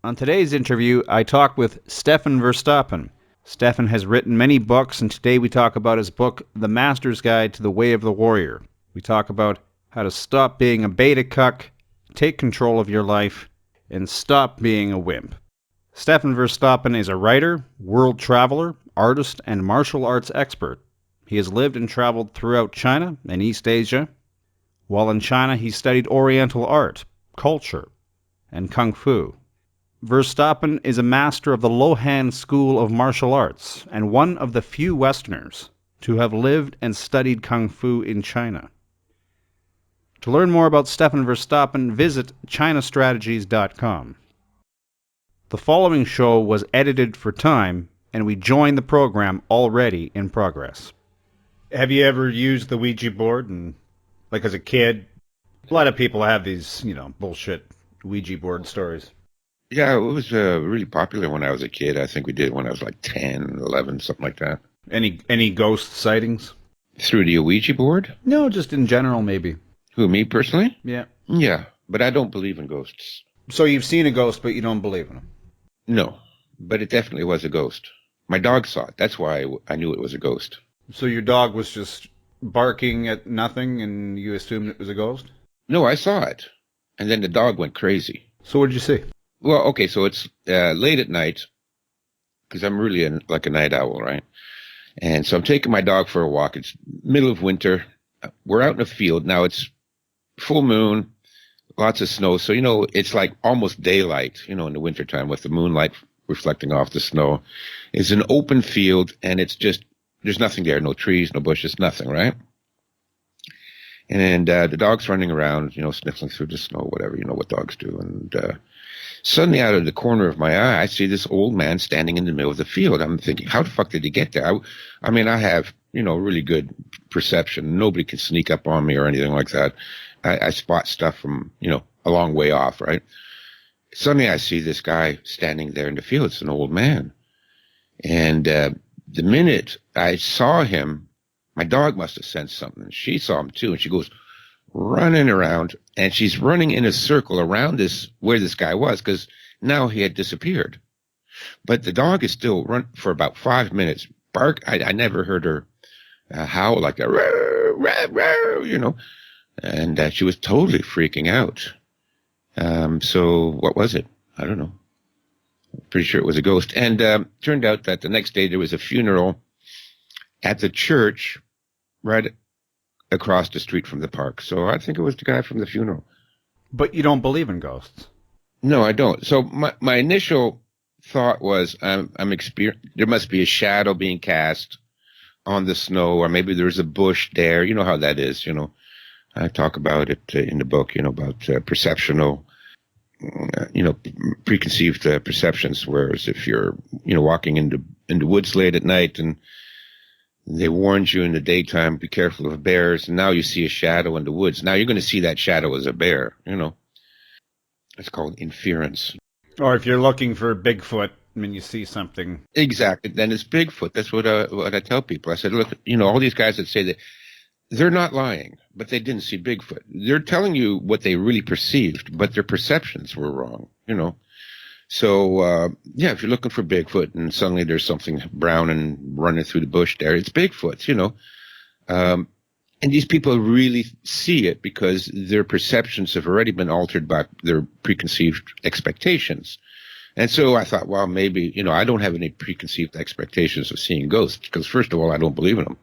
On today's interview, I talk with Stefan Verstappen. Stefan has written many books, and today we talk about his book, The Master's Guide to the Way of the Warrior. We talk about how to stop being a beta cuck, take control of your life, and stop being a wimp. Stefan Verstappen is a writer, world traveler, artist, and martial arts expert. He has lived and traveled throughout China and East Asia. While in China, he studied Oriental art, culture, and Kung Fu. Verstappen is a master of the Lohan School of Martial Arts and one of the few Westerners to have lived and studied Kung Fu in China. To learn more about Stefan Verstappen, visit chinastrategies.com. The following show was edited for time, and we join the program already in progress. Have you ever used the Ouija board, and like as a kid? A lot of people have these, bullshit Ouija board stories. Yeah, it was really popular when I was a kid. I think we did it when I was like 10, 11, something like that. Any ghost sightings? Through the Ouija board? No, just in general, maybe. Who, me personally? Yeah. Yeah, but I don't believe in ghosts. So you've seen a ghost, but you don't believe in them? No, but it definitely was a ghost. My dog saw it. That's why I knew it was a ghost. So your dog was just barking at nothing, and you assumed it was a ghost? No, I saw it. And then the dog went crazy. So what did you see? Well, okay, so it's late at night, because I'm really like a night owl, right? And so I'm taking my dog for a walk. It's middle of winter. We're out in a field. Now it's full moon, lots of snow. So, it's like almost daylight, in the wintertime with the moonlight reflecting off the snow. It's an open field, and it's just, there's nothing there. No trees, no bushes, nothing, right? And the dog's running around, sniffling through the snow, whatever, what dogs do. And suddenly, out of the corner of my eye, I see this old man standing in the middle of the field. I'm thinking, how the fuck did he get there? I mean, I have, really good perception. Nobody can sneak up on me or anything like that. I spot stuff from, a long way off, right? Suddenly, I see this guy standing there in the field. It's an old man. And the minute I saw him, my dog must have sensed something. She saw him, too, and she goes running around, and she's running in a circle around where this guy was, because now he had disappeared. But the dog is still run for about 5 minutes. Bark. I never heard her howl like that, row, row, row, and she was totally freaking out. So what was it? I don't know. Pretty sure it was a ghost. And turned out that the next day there was a funeral at the church right across the street from the park. So I think it was the guy from the funeral. But you don't believe in ghosts? No, I don't. So my initial thought was there must be a shadow being cast on the snow, or maybe there's a bush there. You know how that is, I talk about it in the book, about perceptional, preconceived perceptions. Whereas if you're, walking in the woods late at night and they warned you in the daytime, be careful of bears, and now you see a shadow in the woods. Now you're going to see that shadow as a bear, It's called inference. Or if you're looking for Bigfoot, you see something. Exactly. Then it's Bigfoot. That's what I tell people. I said, look, all these guys that say that, they're not lying, but they didn't see Bigfoot. They're telling you what they really perceived, but their perceptions were wrong, So, if you're looking for Bigfoot and suddenly there's something brown and running through the bush there, it's Bigfoot, and these people really see it because their perceptions have already been altered by their preconceived expectations. And so I thought, well, maybe, I don't have any preconceived expectations of seeing ghosts because, first of all, I don't believe in them.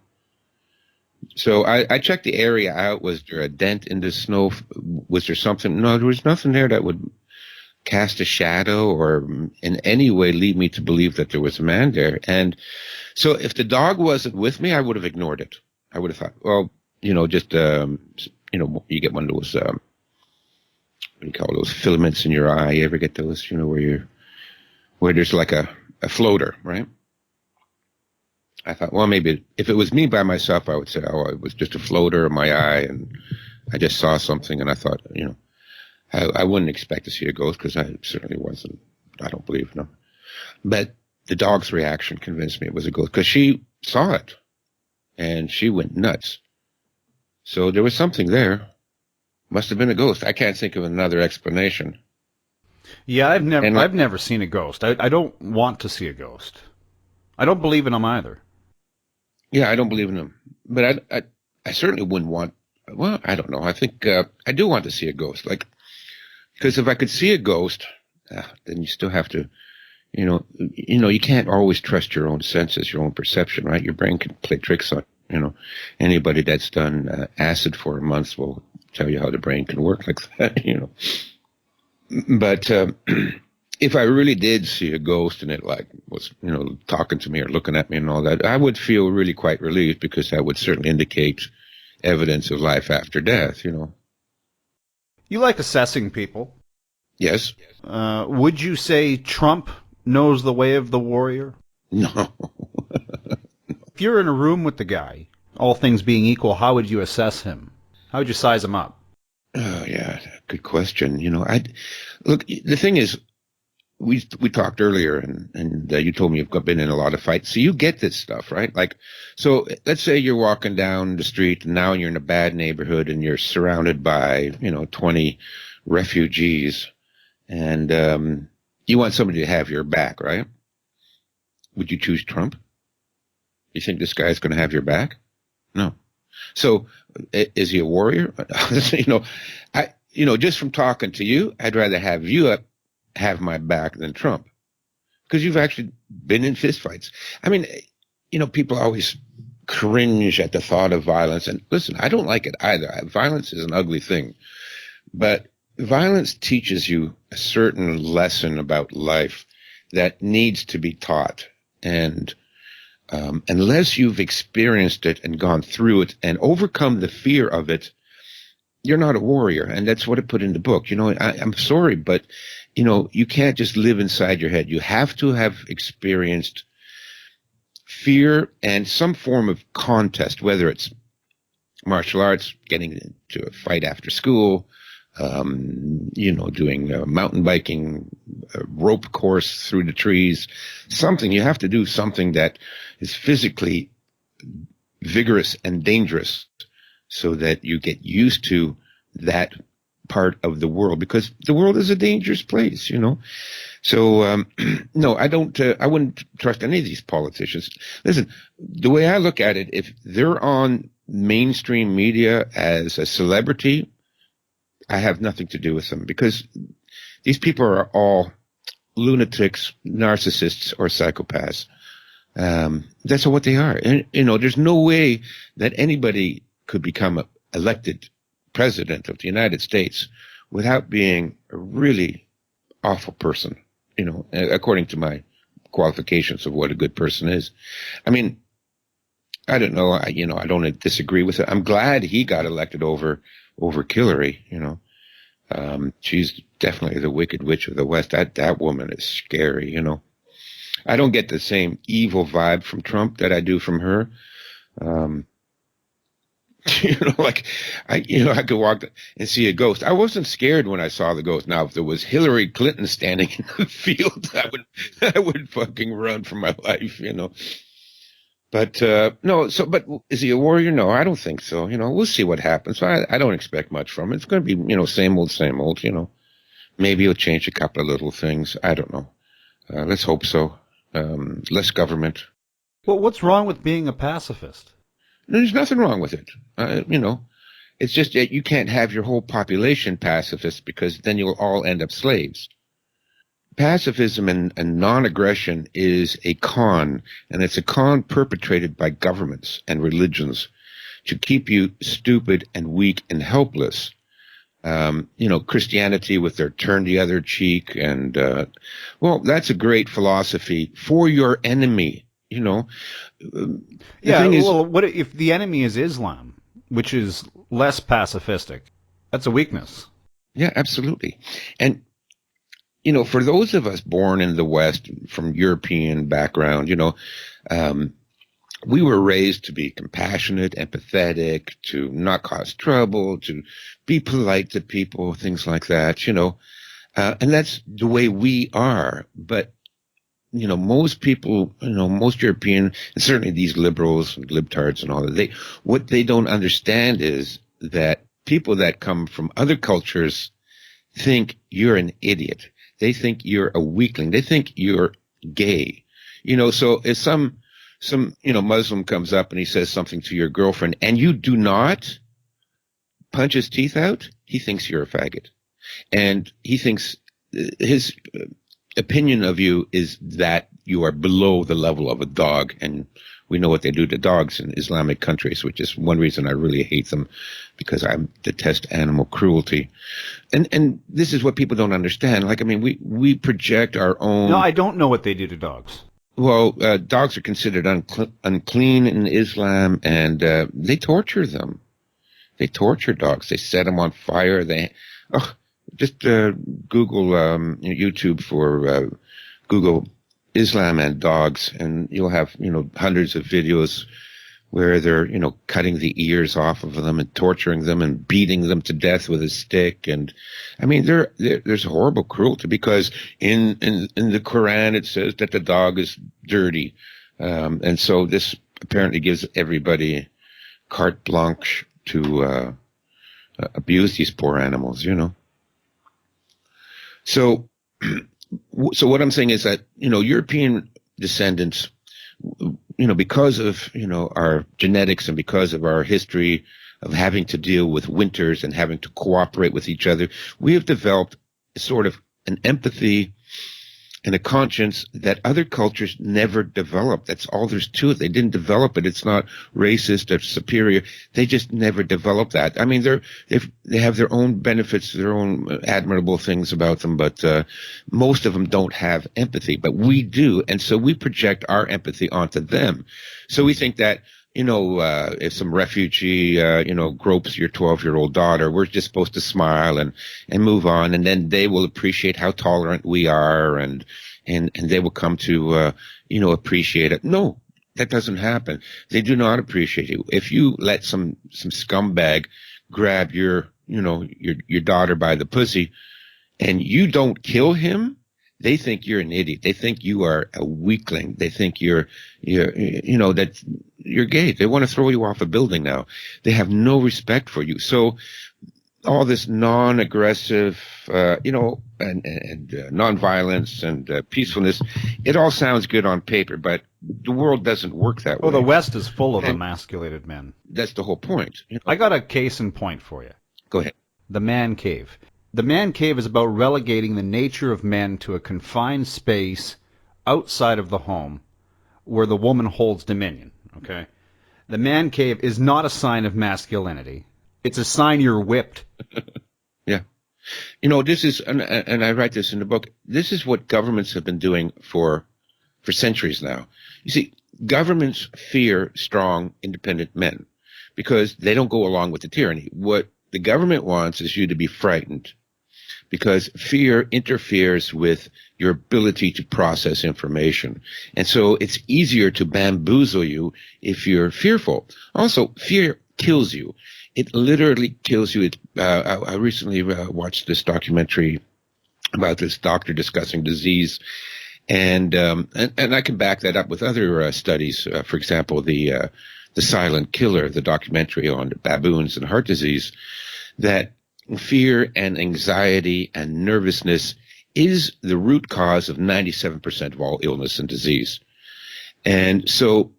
So I checked the area out. Was there a dent in the snow? Was there something? No, there was nothing there that would cast a shadow or in any way lead me to believe that there was a man there. And so if the dog wasn't with me, I would have ignored it. I would have thought, well, just, you get one of those, what do you call those filaments in your eye? You ever get those, where there's like a floater, right? I thought, well, maybe if it was me by myself, I would say, oh, it was just a floater in my eye and I just saw something. And I thought, I wouldn't expect to see a ghost because I certainly wasn't. I don't believe in them. But the dog's reaction convinced me it was a ghost because she saw it and she went nuts. So there was something there. Must have been a ghost. I can't think of another explanation. Yeah, And like, I've never seen a ghost. I don't want to see a ghost. I don't believe in them either. yeah, I don't believe in them, but I certainly wouldn't want. Well, I don't know. I think I do want to see a ghost, like because if I could see a ghost, then you still have to, you can't always trust your own senses, your own perception, right? Your brain can play tricks on, anybody that's done acid for a month will tell you how the brain can work like that. But if I really did see a ghost and it like was, talking to me or looking at me and all that, I would feel really quite relieved because that would certainly indicate evidence of life after death. You like assessing people. Yes. Would you say Trump knows the way of the warrior? No. If you're in a room with the guy, all things being equal, how would you assess him? How would you size him up? Oh, yeah. Good question. I look, the thing is, we talked earlier and you told me you've been in a lot of fights. So you get this stuff, right? Like, so let's say you're walking down the street and now you're in a bad neighborhood and you're surrounded by, 20 refugees and, you want somebody to have your back, right? Would you choose Trump? You think this guy's going to have your back? No. So is he a warrior? Just from talking to you, I'd rather have you have my back than Trump because you've actually been in fistfights. I mean, people always cringe at the thought of violence. And listen, I don't like it either. Violence is an ugly thing, but violence teaches you a certain lesson about life that needs to be taught. And unless you've experienced it and gone through it and overcome the fear of it, you're not a warrior. And that's what I put in the book. I'm sorry, but, you can't just live inside your head. You have to have experienced fear and some form of contest, whether it's martial arts, getting into a fight after school, doing mountain biking, a rope course through the trees, something. You have to do something that is physically vigorous and dangerous so that you get used to that part of the world, because the world is a dangerous place, So, no, I wouldn't trust any of these politicians. Listen, the way I look at it, if they're on mainstream media as a celebrity, I have nothing to do with them because these people are all lunatics, narcissists, or psychopaths. That's what they are. And, there's no way that anybody could become elected president of the United States without being a really awful person, according to my qualifications of what a good person is. I mean, I don't know. I don't disagree with it. I'm glad he got elected over Hillary, she's definitely the Wicked Witch of the West. That woman is scary, I don't get the same evil vibe from Trump that I do from her. Like I could walk and see a ghost. I wasn't scared when I saw the ghost. Now, if there was Hillary Clinton standing in the field, I would fucking run for my life, But no, but is he a warrior? No, I don't think so. We'll see what happens. I don't expect much from it. It's going to be, same old, Maybe he'll change a couple of little things. I don't know. Let's hope so. Less government. Well, what's wrong with being a pacifist? There's nothing wrong with it. It's just that you can't have your whole population pacifist because then you'll all end up slaves. Pacifism and non-aggression is a con, and it's a con perpetrated by governments and religions to keep you stupid and weak and helpless. Christianity with their turn the other cheek, and that's a great philosophy for your enemy. What if the enemy is Islam, which is less pacifistic? That's a weakness. Yeah, absolutely. And for those of us born in the West from European background, we were raised to be compassionate, empathetic, to not cause trouble, to be polite to people, things like that, and that's the way we are. But, most people, most European, and certainly these liberals and libtards and all that, what they don't understand is that people that come from other cultures think you're an idiot. They think you're a weakling. They think you're gay. So if some Muslim comes up and he says something to your girlfriend and you do not punch his teeth out, he thinks you're a faggot. And he thinks his opinion of you is that you are below the level of a dog. And we know what they do to dogs in Islamic countries, which is one reason I really hate them, because I detest animal cruelty. And this is what people don't understand. Like, I mean, we project our own. No, I don't know what they do to dogs. Well, dogs are considered unclean in Islam, and they torture them. They torture dogs. They set them on fire. Just Google YouTube for Google Islam and dogs, and you'll have hundreds of videos where they're cutting the ears off of them and torturing them and beating them to death with a stick. And I mean, there's horrible cruelty, because in the Quran it says that the dog is dirty, and so this apparently gives everybody carte blanche to abuse these poor animals. So what I'm saying is that, European descendants, because of, our genetics and because of our history of having to deal with winters and having to cooperate with each other, we have developed sort of an empathy and a conscience that other cultures never developed. That's all there's to it. They didn't develop it. It's not racist or superior. They just never developed that. I mean, they have their own benefits, their own admirable things about them, but most of them don't have empathy. But we do, and so we project our empathy onto them. So we think that, if some refugee, gropes your 12-year-old daughter, we're just supposed to smile and move on, and then they will appreciate how tolerant we are, and they will come to, appreciate it. No, that doesn't happen. They do not appreciate you. If you let some scumbag grab your daughter by the pussy and you don't kill him, they think you're an idiot. They think you are a weakling. They think that you're gay. They want to throw you off a building now. They have no respect for you. So all this non-aggressive, and non-violence and peacefulness, it all sounds good on paper, but the world doesn't work that way. Well, the West is full of emasculated men. That's the whole point. I got a case in point for you. Go ahead. The man cave. The man cave is about relegating the nature of men to a confined space outside of the home where the woman holds dominion, okay? The man cave is not a sign of masculinity. It's a sign you're whipped. Yeah. This is, and I write this in the book, this is what governments have been doing for centuries now. You see, governments fear strong, independent men because they don't go along with the tyranny. What the government wants is you to be frightened, because fear interferes with your ability to process information. And so it's easier to bamboozle you if you're fearful. Also, fear kills you. It literally kills you. I recently watched this documentary about this doctor discussing disease. And I can back that up with other studies. For example, the Silent Killer, the documentary on baboons and heart disease, that fear and anxiety and nervousness is the root cause of 97% of all illness and disease. And so,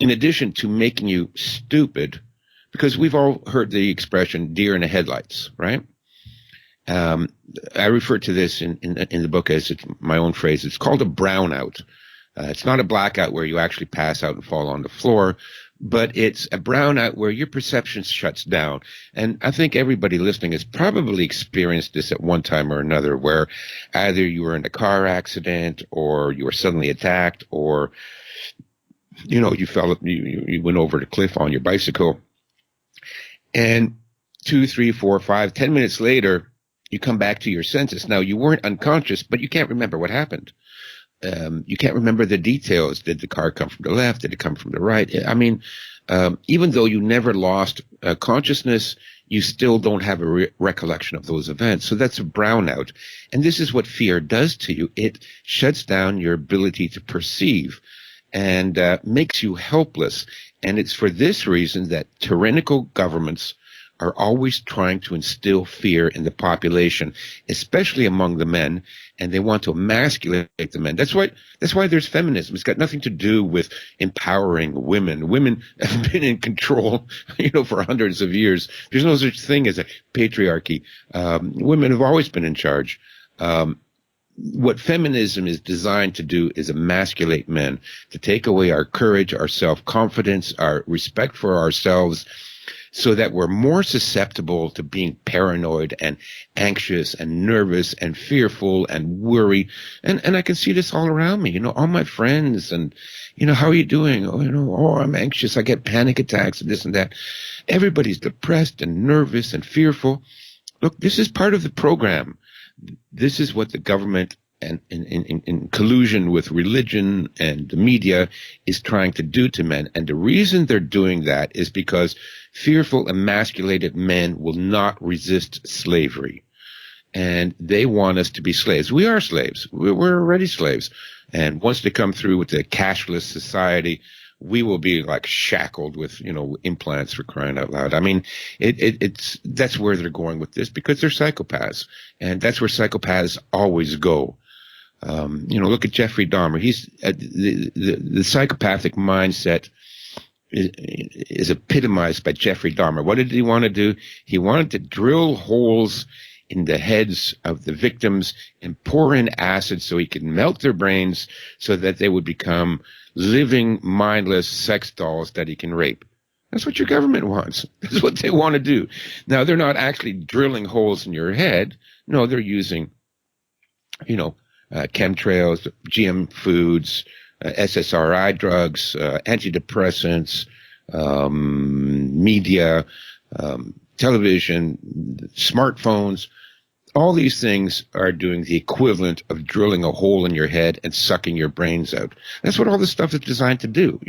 in addition to making you stupid, because we've all heard the expression deer in the headlights, right? I refer to this in the book as my own phrase. It's called a brownout. It's not a blackout where you actually pass out and fall on the floor, but it's a brownout where your perception shuts down. And I think everybody listening has probably experienced this at one time or another, where either you were in a car accident or you were suddenly attacked, or, you went over the cliff on your bicycle. And 2, 3, 4, 5, 10 minutes later, you come back to your senses. Now, you weren't unconscious, but you can't remember what happened. You can't remember the details. Did the car come from the left? Did it come from the right? I mean, even though you never lost consciousness, you still don't have a recollection of those events. So that's a brownout. And this is what fear does to you. It shuts down your ability to perceive and makes you helpless. And it's for this reason that tyrannical governments are always trying to instill fear in the population, especially among the men, and they want to emasculate the men. That's why there's feminism. It's got nothing to do with empowering women. Women have been in control, for hundreds of years. There's no such thing as a patriarchy. Women have always been in charge. What feminism is designed to do is emasculate men, to take away our courage, our self-confidence, our respect for ourselves, so that we're more susceptible to being paranoid and anxious and nervous and fearful and worried. And I can see this all around me, all my friends and, how are you doing? Oh, I'm anxious. I get panic attacks and this and that. Everybody's depressed and nervous and fearful. Look, this is part of the program. This is what the government and in collusion with religion and the media is trying to do to men. And the reason they're doing that is because fearful, emasculated men will not resist slavery. And they want us to be slaves. We are slaves. We're already slaves. And once they come through with the cashless society, we will be like shackled with, implants, for crying out loud. I mean, that's where they're going with this, because they're psychopaths, and that's where psychopaths always go. Look at Jeffrey Dahmer. He's the psychopathic mindset is epitomized by Jeffrey Dahmer. What did he want to do? He wanted to drill holes in the heads of the victims and pour in acid so he could melt their brains so that they would become living, mindless sex dolls that he can rape. That's what your government wants. That's what they want to do. Now, they're not actually drilling holes in your head. No, they're using, chemtrails, GM foods, SSRI drugs, antidepressants, media, television, smartphones. All these things are doing the equivalent of drilling a hole in your head and sucking your brains out. That's what all this stuff is designed to do.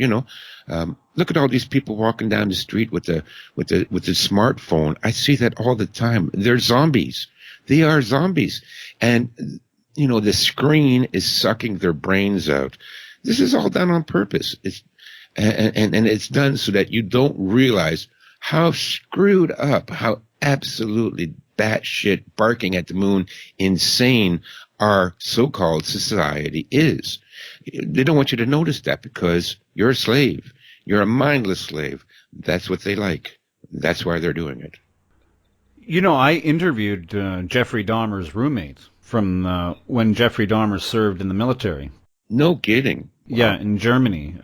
Look at all these people walking down the street with the smartphone. I see that all the time. They're zombies. They are zombies. And, the screen is sucking their brains out. This is all done on purpose. And it's done so that you don't realize how screwed up, how absolutely batshit, barking at the moon, insane our so-called society is. They don't want you to notice that because you're a slave. You're a mindless slave. That's what they like. That's why they're doing it. I interviewed Jeffrey Dahmer's roommates from when Jeffrey Dahmer served in the military. No kidding. Wow. Yeah, in Germany.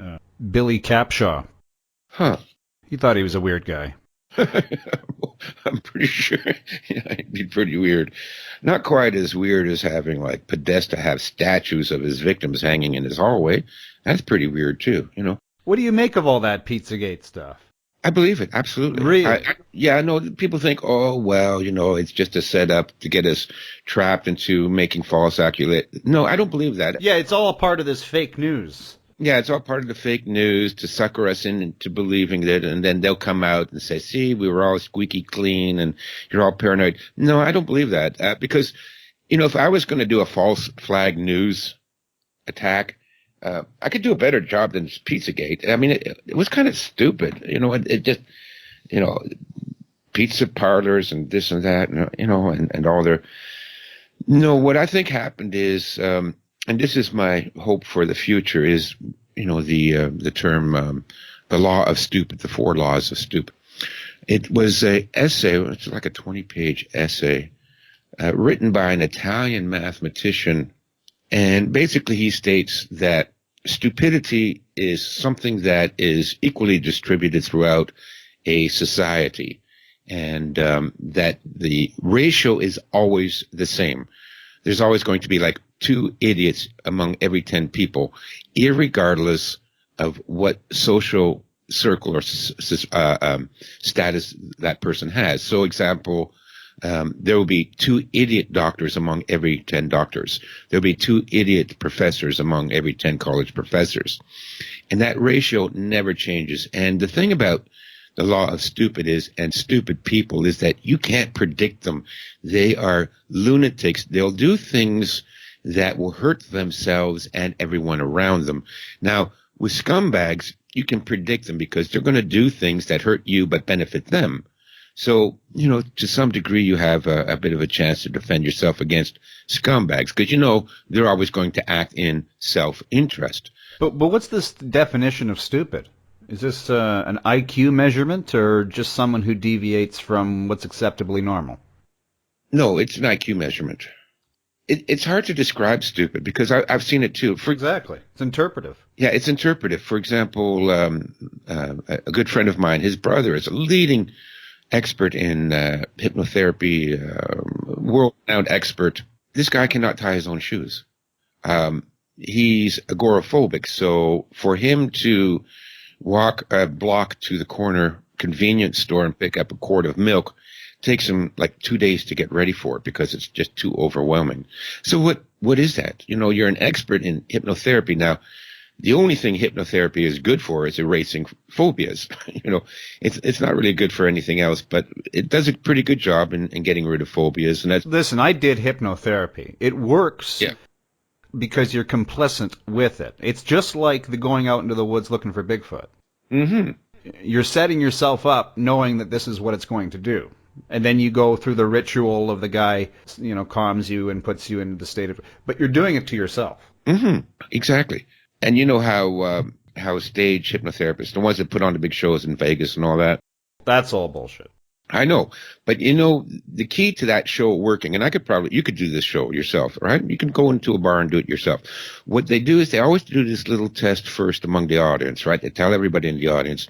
Billy Capshaw. Huh. He thought he was a weird guy. I'm pretty sure it'd be pretty weird. Not quite as weird as having Podesta have statues of his victims hanging in his hallway. That's pretty weird too, What do you make of all that Pizzagate stuff? I believe it, absolutely. Really? I know people think, oh, well, it's just a setup to get us trapped into making false accusations. No, I don't believe that. Yeah, it's all a part of this fake news. Yeah, it's all part of the fake news to sucker us into believing it, and then they'll come out and say, see, we were all squeaky clean and you're all paranoid. No, I don't believe that because, if I was going to do a false flag news attack, I could do a better job than Pizzagate. I mean, it was kind of stupid. It just, pizza parlors and this and that, and all their. No, what I think happened is, and this is my hope for the future, is, the term, the law of stupid, the 4 laws of stupid. It was a essay, it's like a 20-page essay, written by an Italian mathematician. And basically he states that stupidity is something that is equally distributed throughout a society, and that the ratio is always the same. There's always going to be 2 idiots among every 10 people, irregardless of what social circle or status that person has. So, example, there will be 2 idiot doctors among every 10 doctors. There will be 2 idiot professors among every 10 college professors. And that ratio never changes. And the thing about the law of stupid and stupid people is that you can't predict them. They are lunatics. They'll do things that will hurt themselves and everyone around them. Now, with scumbags, you can predict them because they're going to do things that hurt you but benefit them. So, to some degree, you have a bit of a chance to defend yourself against scumbags because, they're always going to act in self-interest. But what's this definition of stupid? Is this an IQ measurement or just someone who deviates from what's acceptably normal? No, it's an IQ measurement. It's hard to describe stupid because I've seen it too. Exactly. It's interpretive. Yeah, it's interpretive. For example, a good friend of mine, his brother is a leading expert in hypnotherapy, world-renowned expert. This guy cannot tie his own shoes. He's agoraphobic, so for him to walk a block to the corner convenience store and pick up a quart of milk takes him like 2 days to get ready for it because it's just too overwhelming. So what is that? You're an expert in hypnotherapy. Now, the only thing hypnotherapy is good for is erasing phobias. It's not really good for anything else, but it does a pretty good job in getting rid of phobias. And Listen, I did hypnotherapy. It works. Yeah. Because you're complicit with it. It's just like the going out into the woods looking for Bigfoot. Mm-hmm. You're setting yourself up knowing that this is what it's going to do. And then you go through the ritual of the guy, calms you and puts you into the state of... But you're doing it to yourself. Mm-hmm. Exactly. And you know how stage hypnotherapists, the ones that put on the big shows in Vegas and all that? That's all bullshit. I know. But the key to that show working, and you could do this show yourself, right? You can go into a bar and do it yourself. What they do is they always do this little test first among the audience, right? They tell everybody in the audience,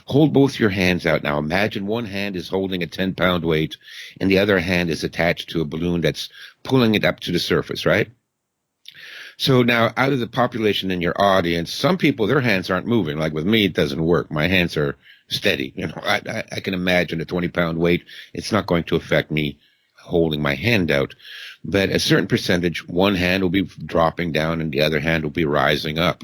hold both your hands out. Now imagine one hand is holding a 10-pound weight and the other hand is attached to a balloon that's pulling it up to the surface, right? So now out of the population in your audience, some people, their hands aren't moving. Like with me, it doesn't work. My hands are steady. I can imagine a 20-pound weight. It's not going to affect me holding my hand out. But a certain percentage, one hand will be dropping down and the other hand will be rising up.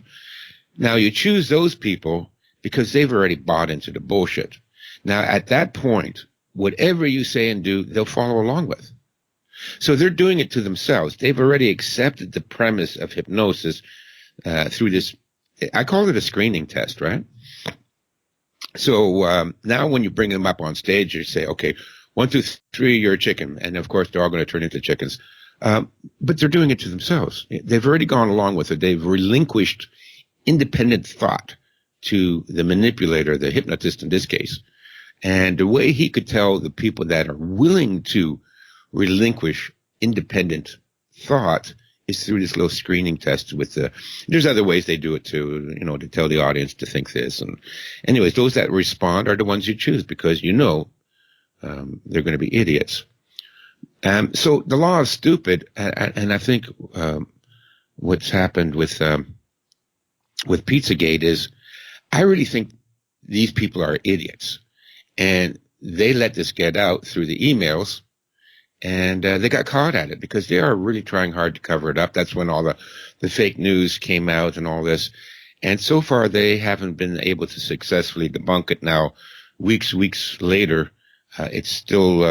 Now you choose those people because they've already bought into the bullshit. Now at that point, whatever you say and do, they'll follow along with. So they're doing it to themselves. They've already accepted the premise of hypnosis through this. I call it a screening test, right? So now when you bring them up on stage, you say, okay, 1, 2, 3, you're a chicken. And of course, they're all going to turn into chickens. But they're doing it to themselves. They've already gone along with it. They've relinquished independent thought to the manipulator, the hypnotist in this case. And the way he could tell the people that are willing to relinquish independent thought is through this little screening test there's other ways they do it too, to tell the audience to think this. And anyways, those that respond are the ones you choose because they're going to be idiots. So the law is stupid. And I think what's happened with Pizzagate is I really think these people are idiots. And they let this get out through the emails. And they got caught at it because they are really trying hard to cover it up. That's when all the fake news came out and all this. And so far, they haven't been able to successfully debunk it. Now, weeks later, it's still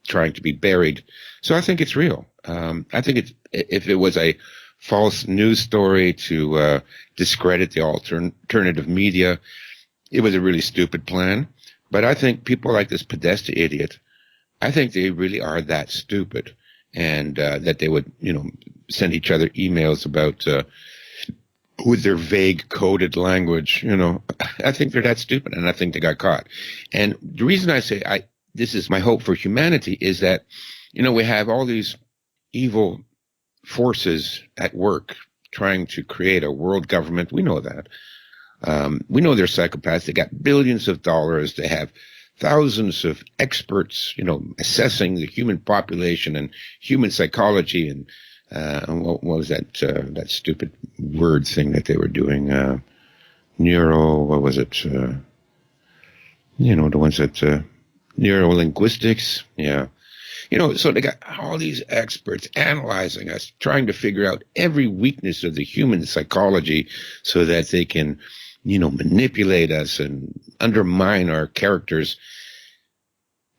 trying to be buried. So I think it's real. I think if it was a false news story to discredit the alternative media, it was a really stupid plan. But I think people like this Podesta idiot, I think they really are that stupid, and that they would, send each other emails about with their vague coded language. I think they're that stupid, and I think they got caught. And the reason I say this is my hope for humanity is that, we have all these evil forces at work trying to create a world government. We know that. We know they're psychopaths. They got billions of dollars. They have thousands of experts, assessing the human population and human psychology. And what was that stupid word thing that they were doing? What was it? The ones that neurolinguistics. Yeah. So they got all these experts analyzing us, trying to figure out every weakness of the human psychology so that they can, manipulate us and undermine our characters.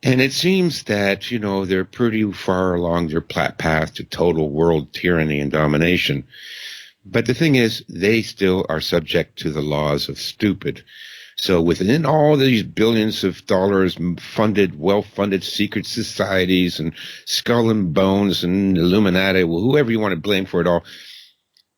And it seems that, they're pretty far along their path to total world tyranny and domination. But the thing is, they still are subject to the laws of stupid. So within all these billions of dollars funded, well-funded secret societies and Skull and Bones and Illuminati, well, whoever you want to blame for it all,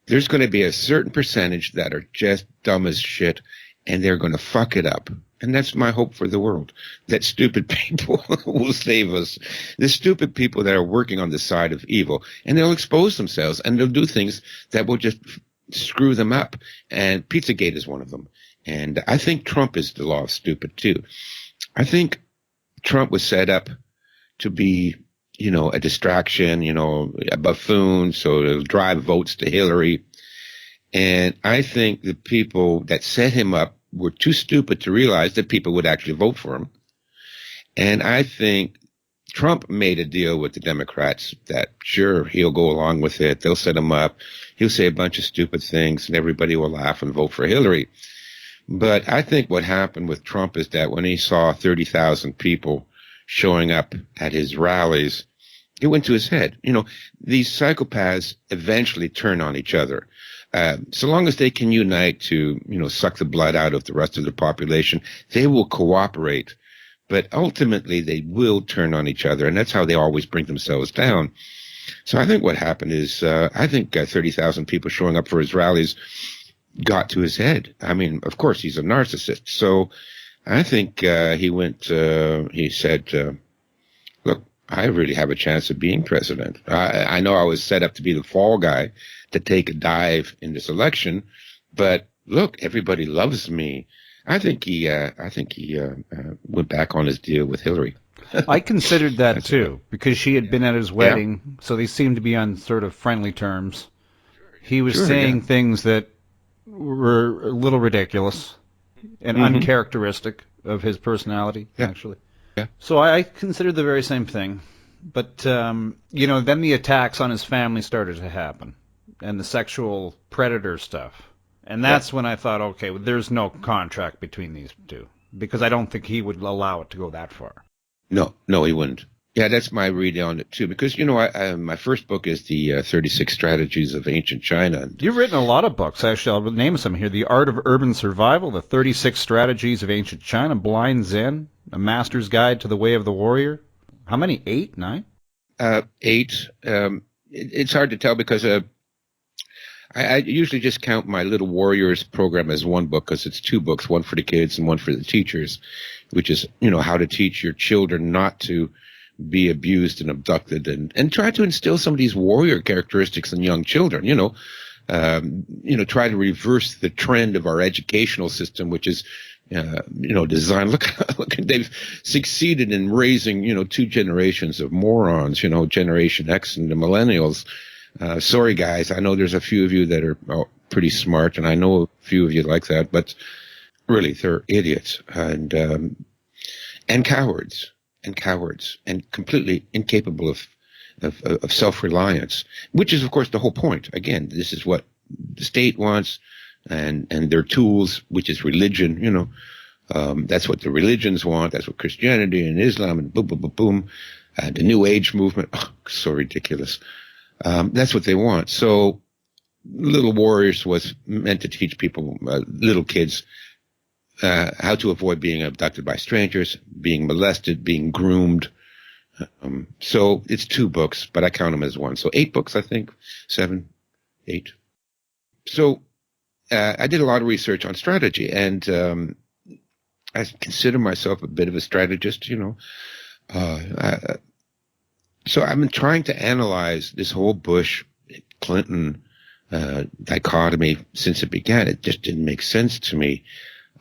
there's going to be a certain percentage that are just dumb as shit, and they're going to fuck it up. And that's my hope for the world, that stupid people will save us. The stupid people that are working on the side of evil, and they'll expose themselves, and they'll do things that will just screw them up. And Pizzagate is one of them. And I think Trump is the law of stupid, too. I think Trump was set up to be, a distraction, a buffoon, so to drive votes to Hillary. And I think the people that set him up were too stupid to realize that people would actually vote for him. And I think Trump made a deal with the Democrats that, sure, he'll go along with it. They'll set him up. He'll say a bunch of stupid things, and everybody will laugh and vote for Hillary. But I think what happened with Trump is that when he saw 30,000 people showing up at his rallies, it went to his head. These psychopaths eventually turn on each other. So long as they can unite to, suck the blood out of the rest of the population, they will cooperate. But ultimately, they will turn on each other, and that's how they always bring themselves down. So I think what happened is, 30,000 people showing up for his rallies got to his head. I mean, of course, he's a narcissist. So I think he said, look, I really have a chance of being president. I know I was set up to be the fall guy to take a dive in this election, but look, everybody loves me. I think he went back on his deal with Hillary. I considered that too, because she had been at his wedding, so they seemed to be on sort of friendly terms. He was saying things that were a little ridiculous and uncharacteristic of his personality, actually. Yeah. So I considered the very same thing. But, then the attacks on his family started to happen, and the sexual predator stuff. And that's when I thought, okay, well, there's no contract between these two, because I don't think he would allow it to go that far. No, he wouldn't. Yeah, that's my read on it, too, because, my first book is the 36 Strategies of Ancient China. You've written a lot of books, actually. I'll name some here. The Art of Urban Survival, The 36 Strategies of Ancient China, Blind Zen, A Master's Guide to the Way of the Warrior. How many? 8, 9? 8. It's hard to tell because I usually just count my Little Warriors program as one book because it's 2 books, one for the kids and one for the teachers, which is, how to teach your children not to be abused and abducted and try to instill some of these warrior characteristics in young children, try to reverse the trend of our educational system, which is, designed. Look, they've succeeded in raising, 2 generations of morons, Generation X and the millennials. Sorry, guys. I know there's a few of you that are pretty smart, and I know a few of you like that, but really, they're idiots and cowards. And completely incapable of self-reliance, which is, of course, the whole point. Again, this is what the state wants and their tools, which is religion, that's what the religions want. That's what Christianity and Islam and boom, boom, boom, boom. The New Age movement, so ridiculous. That's what they want. So Little Warriors was meant to teach people, little kids, how to avoid being abducted by strangers, being molested, being groomed. So it's 2 books, but I count them as one. So 8 books, I think. 7, 8. So I did a lot of research on strategy, and I consider myself a bit of a strategist, So I've been trying to analyze this whole Bush-Clinton dichotomy since it began. It just didn't make sense to me.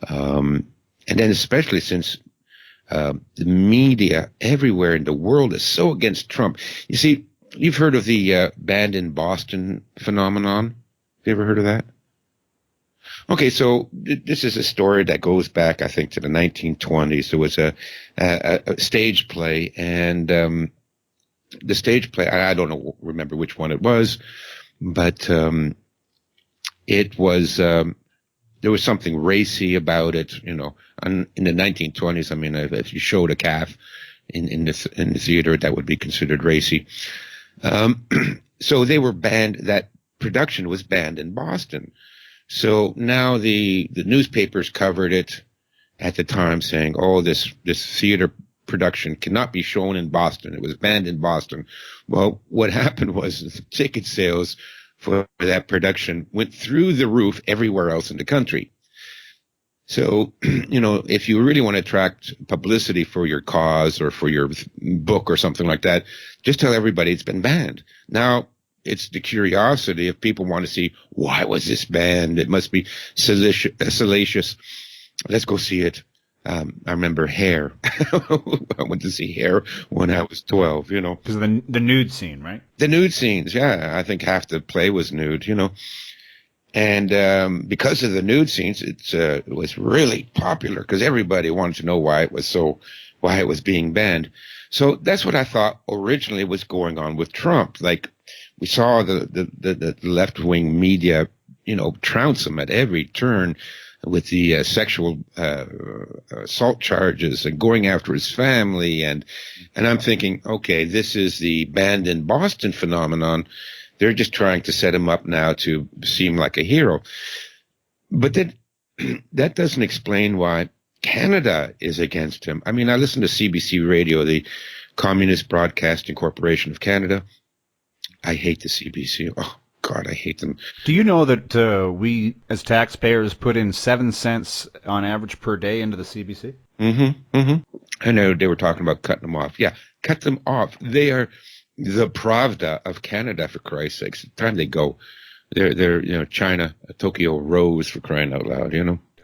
And then especially since the media everywhere in the world is so against Trump. You see, you've heard of the banned in Boston phenomenon. Have you ever heard of that? Okay, so this is a story that goes back, I think, to the 1920s. There was a stage play, and the stage play, I don't remember which one it was, but it was there was something racy about it, in the 1920s. I mean, if you showed a calf in the theater, that would be considered racy. So they were banned. That production was banned in Boston. So now the newspapers covered it, at the time saying, "Oh, this theater production cannot be shown in Boston. It was banned in Boston." Well, what happened was the ticket sales for that production went through the roof everywhere else in the country. So, if you really want to attract publicity for your cause or for your book or something like that, just tell everybody it's been banned. Now, it's the curiosity if people want to see, why was this banned? It must be salacious. Let's go see it. I remember Hair. I went to see Hair when I was 12, Because of the nude scene, right? The nude scenes, yeah. I think half the play was nude, And because of the nude scenes, it was really popular because everybody wanted to know why it was being banned. So that's what I thought originally was going on with Trump. Like, we saw the left-wing media, trounce him at every turn with the sexual assault charges and going after his family. And I'm thinking, okay, this is the banned in Boston phenomenon. They're just trying to set him up now to seem like a hero. But that doesn't explain why Canada is against him. I mean, I listen to CBC Radio, the Communist Broadcasting Corporation of Canada. I hate the CBC. Oh, God, I hate them. Do you know that we, as taxpayers, put in 7 cents on average per day into the CBC? Mm-hmm, mm-hmm. I know they were talking about cutting them off. Yeah, cut them off. They are the Pravda of Canada, for Christ's sakes. The time they go, they're China, Tokyo Rose, for crying out loud,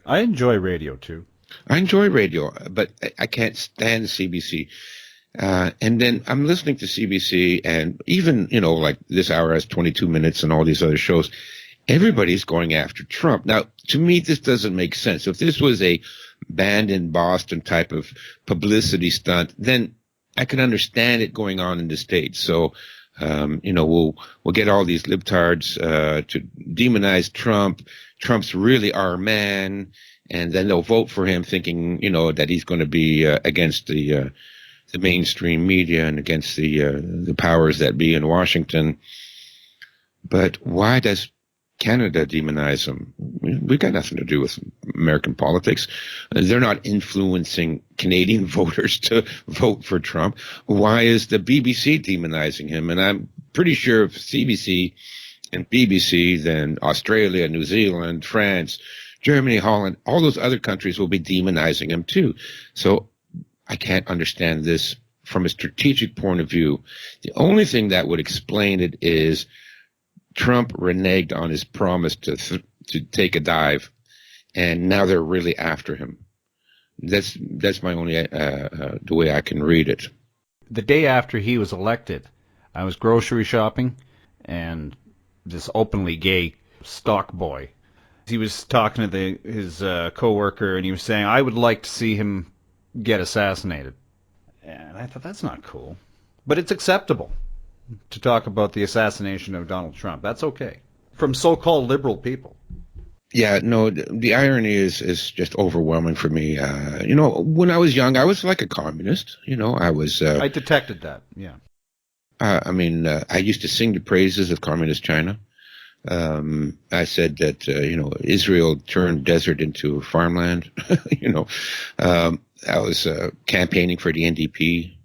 I enjoy radio, too. I enjoy radio, but I can't stand CBC. And then I'm listening to CBC, and even, like this hour has 22 minutes and all these other shows, everybody's going after Trump. Now, to me, this doesn't make sense. If this was a banned in Boston type of publicity stunt, then I can understand it going on in the States. So, we'll get all these libtards to demonize Trump. Trump's really our man, and then they'll vote for him thinking, that he's going to be against the mainstream media and against the powers that be in Washington. But why does Canada demonize him? We've got nothing to do with American politics. They're not influencing Canadian voters to vote for Trump. Why is the BBC demonizing him? And I'm pretty sure if CBC and BBC, then Australia, New Zealand, France, Germany, Holland, all those other countries will be demonizing him too. So I can't understand this from a strategic point of view. The only thing that would explain it is Trump reneged on his promise to take a dive, and now they're really after him. That's my only the way I can read it. The day after he was elected, I was grocery shopping, and this openly gay stock boy, he was talking to his coworker, and he was saying, "I would like to see him get assassinated." And I thought, that's not cool. But it's acceptable to talk about the assassination of Donald Trump. That's okay. From so-called liberal people. Yeah, no, the irony is just overwhelming for me. When I was young, I was like a communist. I was... I detected that, yeah. I used to sing the praises of communist China. I said that, Israel turned desert into farmland. I was campaigning for the NDP.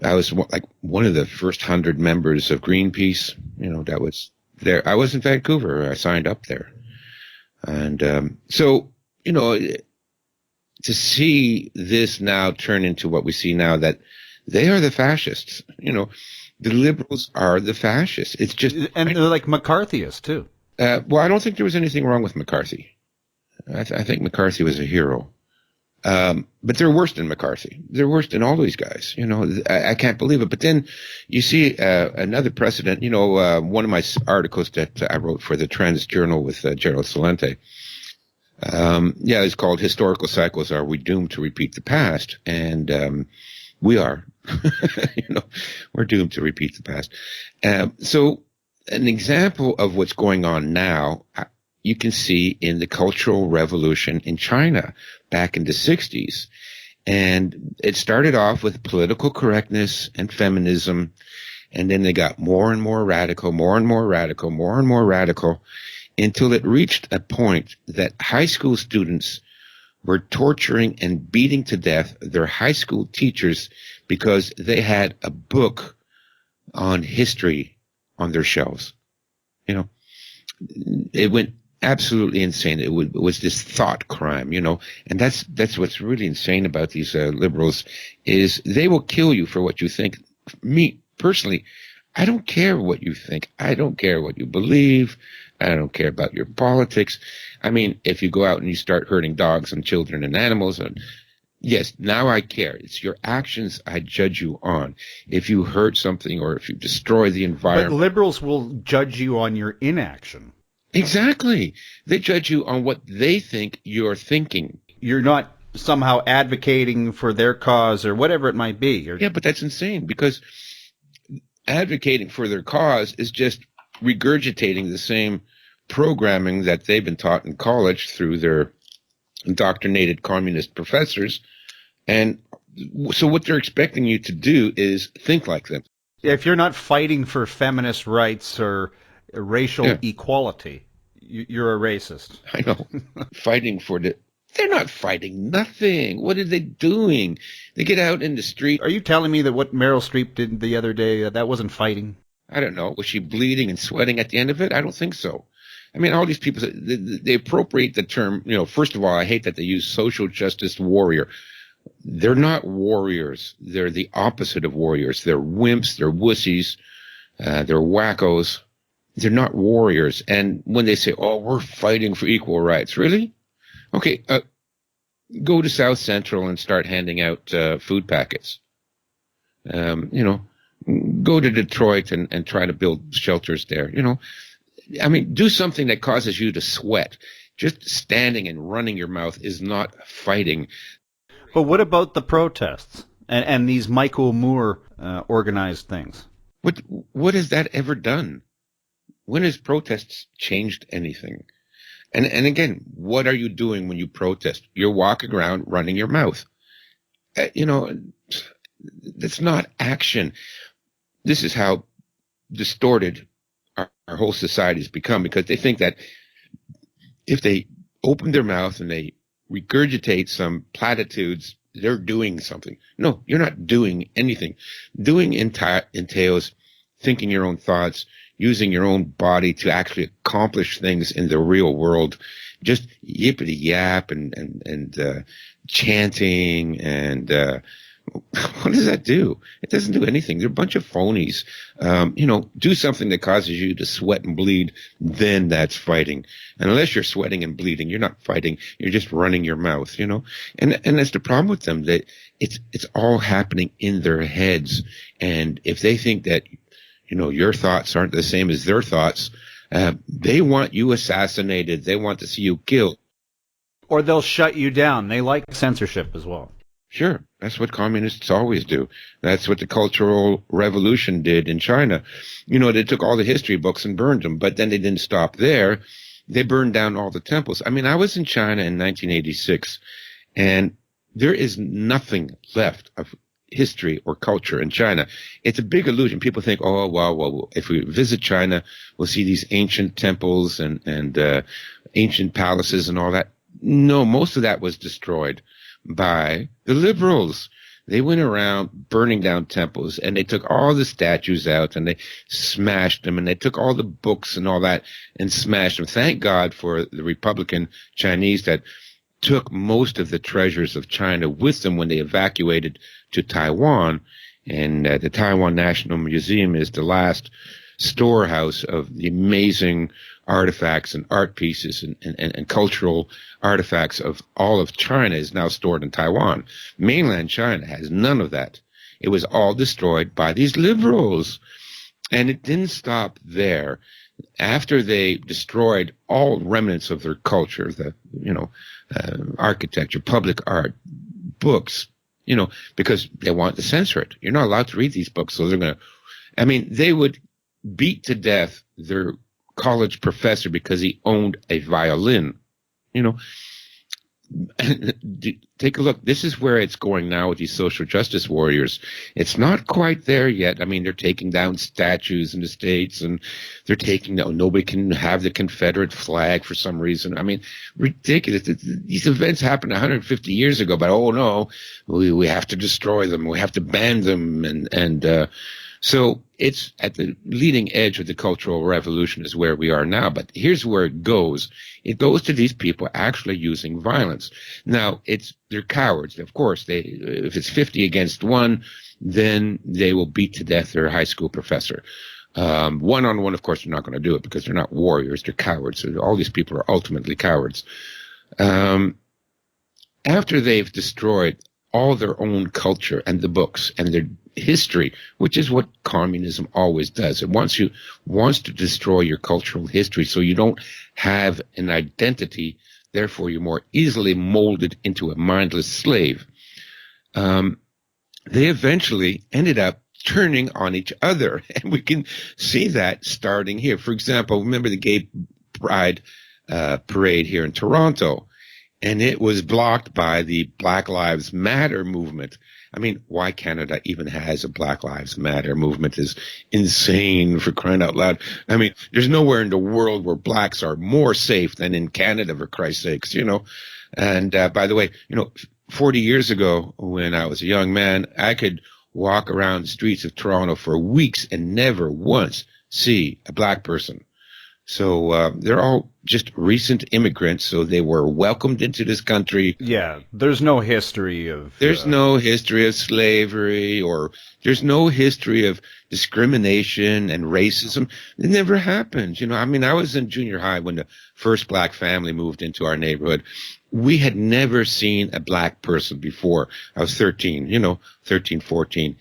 I was one of the first 100 members of Greenpeace. That was there. I was in Vancouver. I signed up there. And so, to see this now turn into what we see now, that they are the fascists. The liberals are the fascists. It's just... And they're like McCarthyists, too. Well, I don't think there was anything wrong with McCarthy. I think McCarthy was a hero. But they're worse than McCarthy. They're worse than all these guys. I can't believe it. But then you see another precedent. One of my articles that I wrote for the Trans Journal with Gerald Celente. It's called "Historical Cycles: Are We Doomed to Repeat the Past?" And we are. We're doomed to repeat the past. So an example of what's going on now, you can see in the Cultural Revolution in China back in the 60s. And it started off with political correctness and feminism. And then they got more and more radical, more and more radical, more and more radical, until it reached a point that high school students were torturing and beating to death their high school teachers because they had a book on history on their shelves. You know, it went absolutely insane. It was this thought crime, and that's what's really insane about these liberals is they will kill you for what you think. Me personally, I don't care what you think. I don't care what you believe. I don't care about your politics. I mean, if you go out and you start hurting dogs and children and animals, and yes, now I care. It's your actions I judge you on. If you hurt something or if you destroy the environment. But liberals will judge you on your inaction. Exactly. They judge you on what they think you're thinking. You're not somehow advocating for their cause or whatever it might be. Yeah, but that's insane because advocating for their cause is just regurgitating the same programming that they've been taught in college through their indoctrinated communist professors. And so what they're expecting you to do is think like them. If you're not fighting for feminist rights or racial equality, you're a racist. I know. Fighting for they're not fighting nothing. What are they doing? They get out in the street. Are you telling me that what Meryl Streep did the other day, that wasn't fighting? I don't know. Was she bleeding and sweating at the end of it? I don't think so. I mean, all these people, they appropriate the term, first of all, I hate that they use social justice warrior. They're not warriors. They're the opposite of warriors. They're wimps. They're wussies. They're wackos. They're not warriors. And when they say, oh, we're fighting for equal rights, really? Okay, go to South Central and start handing out food packets. Go to Detroit and try to build shelters there. I mean, do something that causes you to sweat. Just standing and running your mouth is not fighting. But what about the protests and these Michael Moore organized things? What has that ever done? When has protests changed anything? And again, what are you doing when you protest? You're walking around running your mouth. That's not action. This is how distorted our whole society has become, because they think that if they open their mouth and they regurgitate some platitudes, they're doing something. No, you're not doing anything. Doing entails thinking your own thoughts, using your own body to actually accomplish things in the real world. Just yippity yap and chanting and what does that do? It doesn't do anything. They're a bunch of phonies. Do something that causes you to sweat and bleed, then that's fighting. And unless you're sweating and bleeding, you're not fighting. You're just running your mouth, And that's the problem with them, that it's all happening in their heads. And if they think that, your thoughts aren't the same as their thoughts, they want you assassinated. They want to see you killed. Or they'll shut you down. They like censorship as well. Sure. That's what communists always do. That's what the Cultural Revolution did in China. They took all the history books and burned them, but then they didn't stop there. They burned down all the temples. I mean, I was in China in 1986, and there is nothing left of history or culture in China. It's a big illusion. People think, oh, well, if we visit China, we'll see these ancient temples and ancient palaces and all that. No, most of that was destroyed by the liberals. They went around burning down temples, and they took all the statues out and they smashed them, and they took all the books and all that and smashed them. Thank God for the Republican Chinese that took most of the treasures of China with them when they evacuated to Taiwan. And the Taiwan National Museum is the last storehouse of the amazing artifacts and art pieces and cultural artifacts of all of China is now stored in Taiwan. Mainland China has none of that. It was all destroyed by these liberals. And it didn't stop there. After they destroyed all remnants of their culture, architecture, public art, books, because they want to censor it. You're not allowed to read these books, so they would beat to death their college professor because he owned a violin. take a look. This is where it's going now with these social justice warriors. It's not quite there yet. I mean, they're taking down statues in the States, and they're taking down, nobody can have the Confederate flag for some reason. I mean, ridiculous. These events happened 150 years ago, but oh no, we have to destroy them. We have to ban them. So it's at the leading edge of the Cultural Revolution is where we are now. But here's where it goes. It goes to these people actually using violence. Now, they're cowards. Of course, if it's 50 against one, then they will beat to death their high school professor. One-on-one, of course, they're not going to do it because they're not warriors. They're cowards. So all these people are ultimately cowards. After they've destroyed all their own culture and the books and their history, which is what communism always does. It wants to destroy your cultural history so you don't have an identity. Therefore, you're more easily molded into a mindless slave. They eventually ended up turning on each other. And we can see that starting here. For example, remember the gay pride parade here in Toronto? And it was blocked by the Black Lives Matter movement. I mean, why Canada even has a Black Lives Matter movement is insane, for crying out loud. I mean, there's nowhere in the world where blacks are more safe than in Canada, for Christ's sakes, you know. And by the way, 40 years ago when I was a young man, I could walk around the streets of Toronto for weeks and never once see a black person. So they're all just recent immigrants, so they were welcomed into this country. Yeah, there's no history of... There's no history of slavery, or there's no history of discrimination and racism. It never happened. I mean, I was in junior high when the first black family moved into our neighborhood. We had never seen a black person before. I was 13, 13, 14.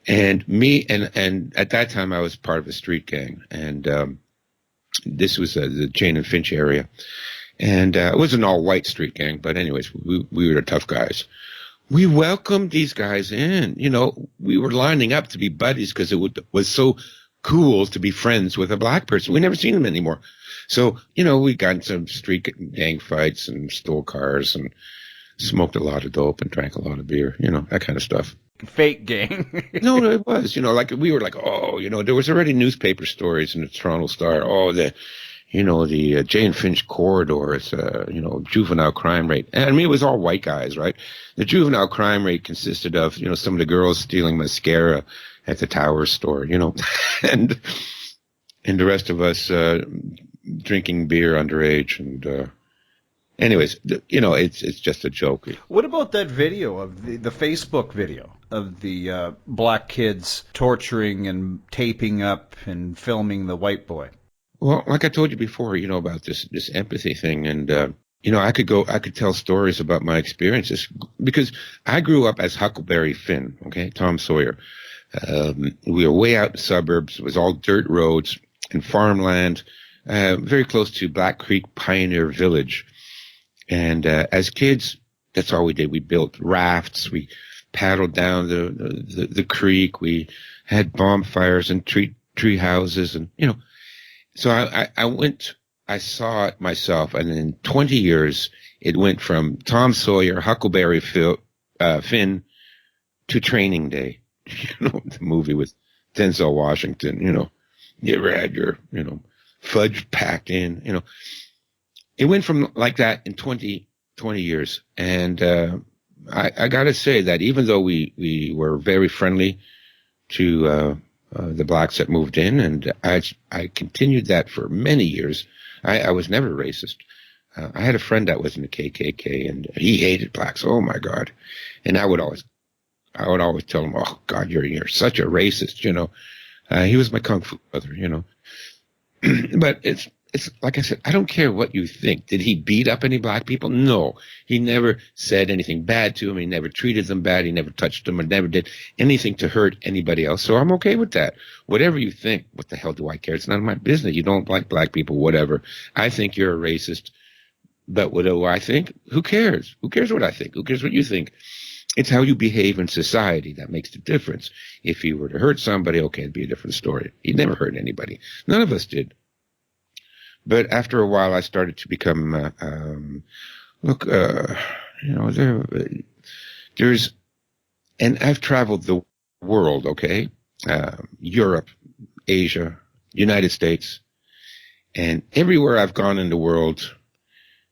And me, and at that time I was part of a street gang. And this was the Jane and Finch area. And it was an all-white street gang, but anyways, we were the tough guys. We welcomed these guys in. We were lining up to be buddies because it was so cool to be friends with a black person. We never seen them anymore. So, we got in some street gang fights and stole cars and smoked a lot of dope and drank a lot of beer, that kind of stuff. Fake gang. No, it was, like we were like, there was already newspaper stories in the Toronto Star. Oh, the Jane Finch corridor is, juvenile crime rate. And I mean, it was all white guys, right? The juvenile crime rate consisted of, some of the girls stealing mascara at the Tower store, and the rest of us, drinking beer underage. And, anyways, it's just a joke. What about that video of the Facebook video of the black kids torturing and taping up and filming the white boy? Well, like I told you before, about this empathy thing. And, I could tell stories about my experiences because I grew up as Huckleberry Finn, okay, Tom Sawyer. We were way out in the suburbs. It was all dirt roads and farmland, very close to Black Creek Pioneer Village. And as kids, that's all we did. We built rafts. We paddled down the creek. We had bonfires and tree houses. And, so I saw it myself. And in 20 years, it went from Tom Sawyer, Huckleberry Finn to Training Day, the movie with Denzel Washington, you ever had your, fudge packed in, It went from like that in 20 years. And I got to say that even though we were very friendly to the blacks that moved in, and I continued that for many years, I was never racist. I had a friend that was in the KKK, and he hated blacks. Oh, my God. And I would always tell him, oh, God, you're such a racist, He was my kung fu brother, But it's like I said, I don't care what you think. Did he beat up any black people? No. He never said anything bad to them. He never treated them bad. He never touched them or never did anything to hurt anybody else. So I'm okay with that. Whatever you think, what the hell do I care? It's none of my business. You don't like black people, whatever. I think you're a racist. But what do I think? Who cares? Who cares what I think? Who cares what you think? It's how you behave in society that makes the difference. If you were to hurt somebody, okay, it'd be a different story. He never hurt anybody. None of us did. But after a while, I started to become Look, you know, there's, and I've traveled the world, okay? Europe, Asia, United States, and everywhere I've gone in the world,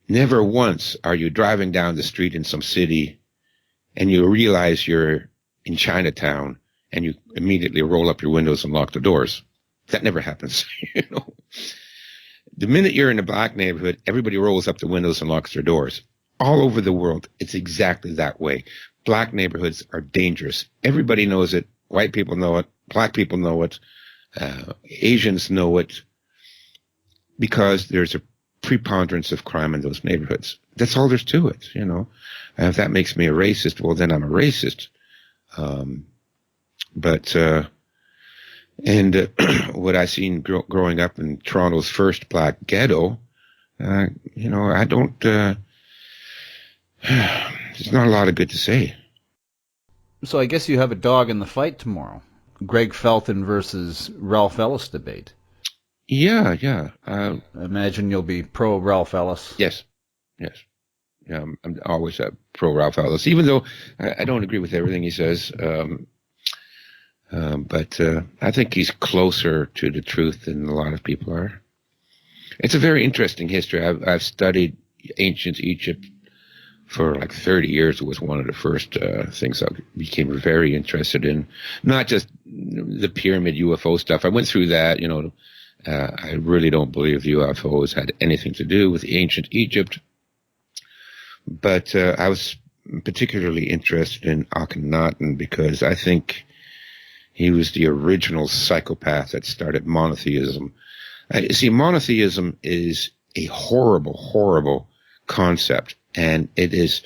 never once are you driving down the street in some city and you realize you're in Chinatown and you immediately roll up your windows and lock the doors. That never happens. You know, the minute you're in a black neighborhood, everybody rolls up the windows and locks their doors. All over the world, it's exactly that way. Black neighborhoods are dangerous. Everybody knows it. White people know it. Black people know it. Asians know it, because there's a preponderance of crime in those neighborhoods. That's all there's to it, you know. If that makes me a racist, well, then I'm a racist. But what I seen growing up in Toronto's first black ghetto, you know, I don't. There's not a lot of good to say. So I guess you have a dog in the fight tomorrow. Greg Felton versus Ralph Ellis debate. Yeah, yeah. I imagine you'll be pro Ralph Ellis. Yes, yes. Yeah, I'm always a pro Ralph Ellis, even though I don't agree with everything he says. But I think he's closer to the truth than a lot of people are. It's a very interesting history. I've studied ancient Egypt for like 30 years. It was one of the first things I became very interested in. Not just the pyramid UFO stuff. I went through that, you know. I really don't believe UFOs had anything to do with ancient Egypt. But I was particularly interested in Akhenaten because I think he was the original psychopath that started monotheism. See, monotheism is a horrible, horrible concept, and it has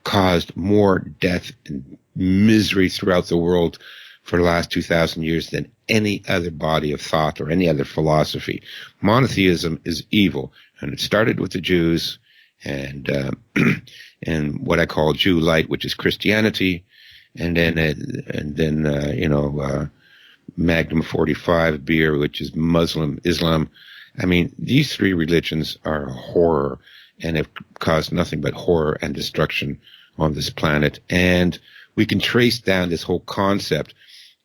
caused more death and misery throughout the world for the last 2,000 years than any other body of thought or any other philosophy. Monotheism is evil, and it started with the Jews and and what I call Jew light, which is Christianity, and then you know, Magnum 45 beer, which is Muslim Islam. I mean, these three religions are horror and have caused nothing but horror and destruction on this planet. And we can trace down this whole concept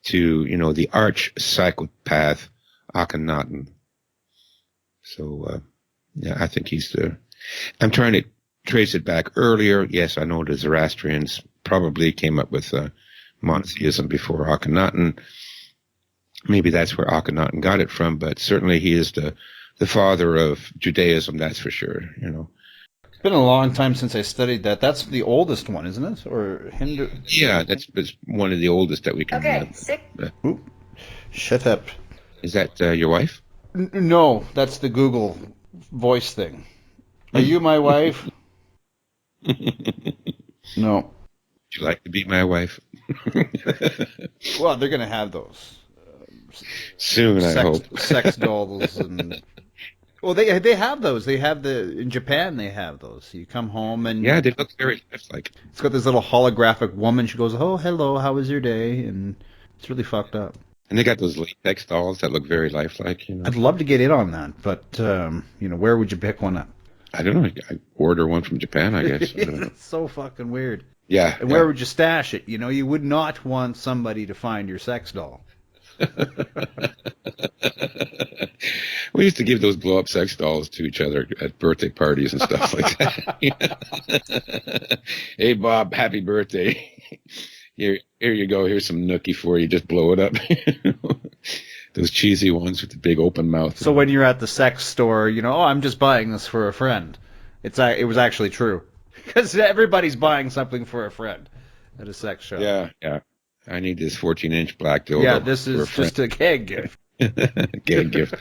to, you know, the arch psychopath Akhenaten. So, yeah, I think he's I'm trying to trace it back earlier. Yes, I know the Zoroastrians probably came up with monotheism before Akhenaten. Maybe that's where Akhenaten got it from, but certainly he is the father of Judaism, that's for sure, you know. It's been a long time since I studied that. That's the oldest one, isn't it? Or Hindu? Yeah, that's one of the oldest that we can. Okay, Shut up. Is that your wife? No, that's the Google voice thing. Are you my wife? No. Would you like to be my wife? Well, they're going to have those. Soon, I hope. Sex dolls and... Well, they have those. They have in Japan, they have those. You come home and... Yeah, they look very lifelike. It's got this little holographic woman. She goes, oh, hello, how was your day? And it's really fucked up. And they got those latex dolls that look very lifelike, you know. I'd love to get in on that, but, you know, where would you pick one up? I don't know. I order one from Japan, I guess. It's so fucking weird. Yeah. And where would you stash it? You know, you would not want somebody to find your sex doll. We used to give those blow-up sex dolls to each other at birthday parties and stuff like that. Hey, Bob, happy birthday. Here you go. Here's some nookie for you. Just blow it up. Those cheesy ones with the big open mouth. So when you're at the sex store, you know, oh, I'm just buying this for a friend. It was actually true. Because everybody's buying something for a friend at a sex shop. Yeah. I need this 14-inch black dildo. Yeah, this is just a gag gift. Gag gift.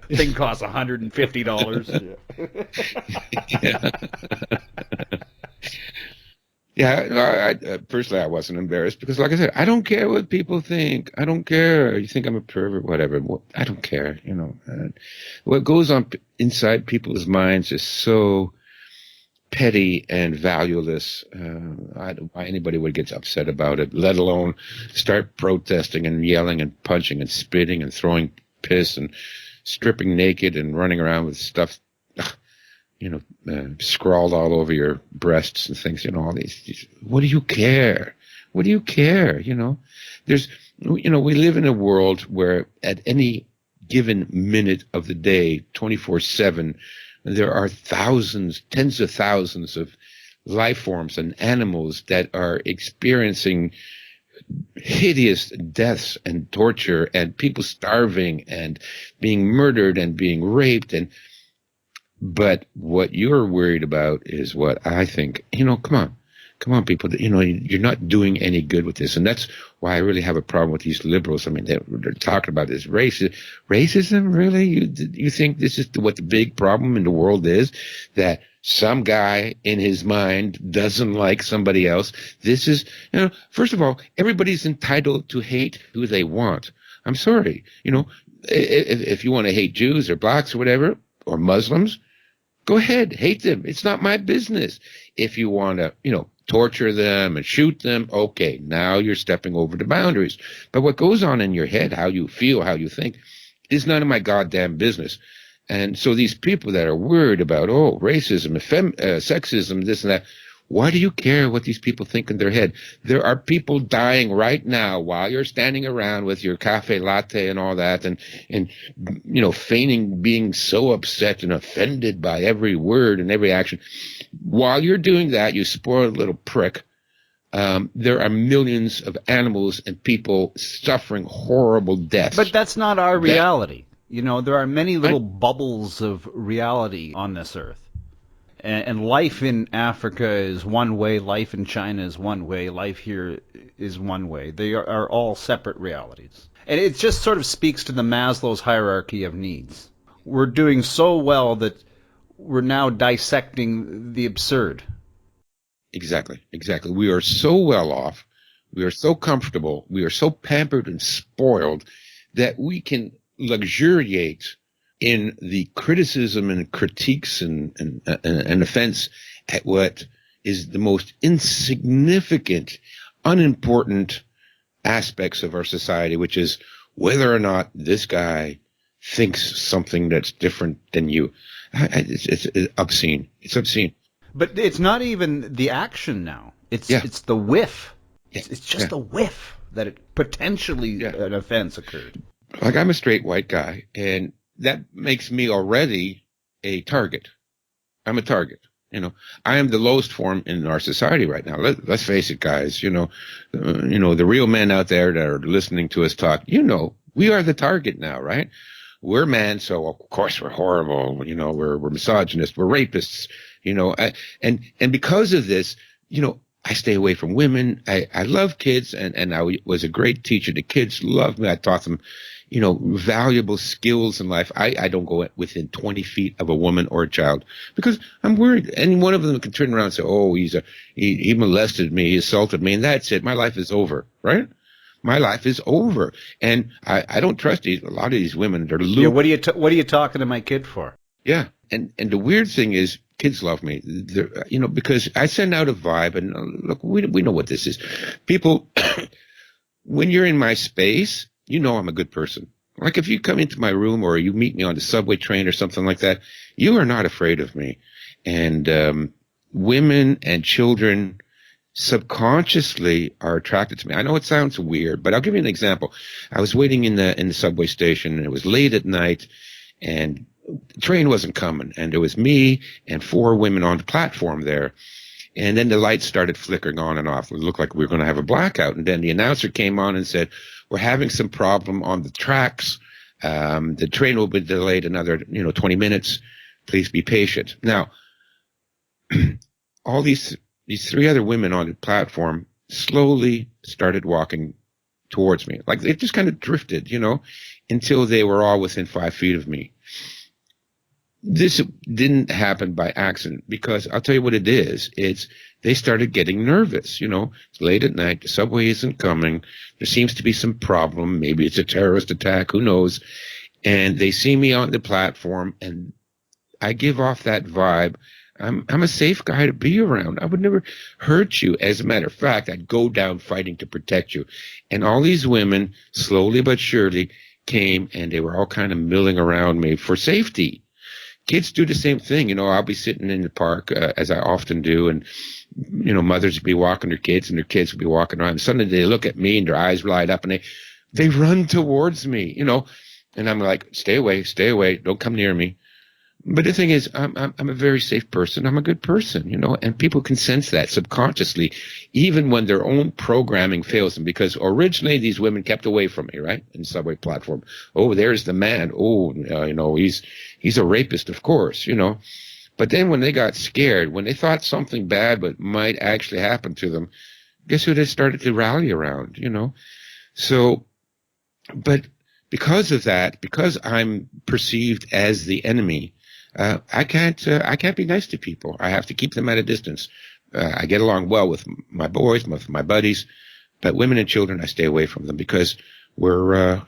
Thing costs $150. Yeah, I personally, I wasn't embarrassed because, like I said, I don't care what people think. I don't care. You think I'm a pervert, whatever. I don't care. You know, what goes on inside people's minds is so petty and valueless. I don't know why anybody would get upset about it, let alone start protesting and yelling and punching and spitting and throwing piss and stripping naked and running around with stuff. scrawled all over your breasts and things, all these, what do you care? What do you care? We live in a world where at any given minute of the day, 24/7, there are thousands, tens of thousands of life forms and animals that are experiencing hideous deaths and torture and people starving and being murdered and being raped. But what you're worried about is what I think, come on, people, you're not doing any good with this. And that's why I really have a problem with these liberals. I mean, they're talking about this racism. Really? You think this is what the big problem in the world is? That some guy in his mind doesn't like somebody else. This is, first of all, everybody's entitled to hate who they want. I'm sorry. If you want to hate Jews or blacks or whatever, or Muslims, go ahead, hate them. It's not my business. If you want to, torture them and shoot them, okay, now you're stepping over the boundaries. But what goes on in your head, how you feel, how you think, is none of my goddamn business. And so these people that are worried about, racism, sexism, this and that, why do you care what these people think in their head? There are people dying right now while you're standing around with your cafe latte and all that and feigning being so upset and offended by every word and every action. While you're doing that, you spoiled little prick, there are millions of animals and people suffering horrible deaths. But that's not our reality. There are many little bubbles of reality on this earth. And life in Africa is one way, life in China is one way, life here is one way. They are all separate realities. And it just sort of speaks to the Maslow's hierarchy of needs. We're doing so well that we're now dissecting the absurd. Exactly. We are so well off, we are so comfortable, we are so pampered and spoiled that we can luxuriate in the criticism and critiques and offense at what is the most insignificant, unimportant aspects of our society, which is whether or not this guy thinks something that's different than you. It's obscene. It's obscene. But it's not even the action now. It's the whiff. It's just a whiff that it potentially an offense occurred. Like, I'm a straight white guy, and that makes me already a target. I'm a target. I am the lowest form in our society right now. Let's face it, guys. The real men out there that are listening to us talk, we are the target now, right? We're men, so of course we're horrible. We're misogynists, we're rapists. And because of this, I stay away from women. I love kids, and I was a great teacher. The kids loved me. I taught them, valuable skills in life. I don't go within 20 feet of a woman or a child because I'm worried. Any one of them can turn around and say, he molested me, he assaulted me, and that's it. My life is over, right? My life is over. And I don't trust a lot of these women. They're what are you talking to my kid for? Yeah. And the weird thing is, kids love me, because I send out a vibe. And look, we know what this is. People, when you're in my space, I'm a good person. Like if you come into my room or you meet me on the subway train or something like that, you are not afraid of me. And women and children subconsciously are attracted to me. I know it sounds weird, but I'll give you an example. I was waiting in the subway station, and it was late at night, and the train wasn't coming, and there was me and 4 women on the platform there. And then the lights started flickering on and off. It looked like we were going to have a blackout. And then the announcer came on and said, we're having some problem on the tracks. The train will be delayed another, 20 minutes. Please be patient. Now, all these 3 other women on the platform slowly started walking towards me. Like they just kind of drifted, until they were all within 5 feet of me. This didn't happen by accident, because I'll tell you what it is. They started getting nervous. It's late at night. The subway isn't coming. There seems to be some problem. Maybe it's a terrorist attack. Who knows? And they see me on the platform, and I give off that vibe. I'm a safe guy to be around. I would never hurt you. As a matter of fact, I'd go down fighting to protect you. And all these women, slowly but surely, came, and they were all kind of milling around me for safety. Kids do the same thing. I'll be sitting in the park, as I often do, and, mothers will be walking their kids and their kids will be walking around. And suddenly they look at me and their eyes light up and they run towards me, and I'm like, stay away. Don't come near me. But the thing is, I'm a very safe person. I'm a good person, and people can sense that subconsciously, even when their own programming fails them. Because originally these women kept away from me, right, in the subway platform. Oh, there's the man. Oh, he's a rapist, of course, But then when they got scared, when they thought something bad but might actually happen to them, guess who they started to rally around, So, but because of that, because I'm perceived as the enemy, I can't be nice to people. I have to keep them at a distance. I get along well with my boys, with my buddies, but women and children, I stay away from them because we're,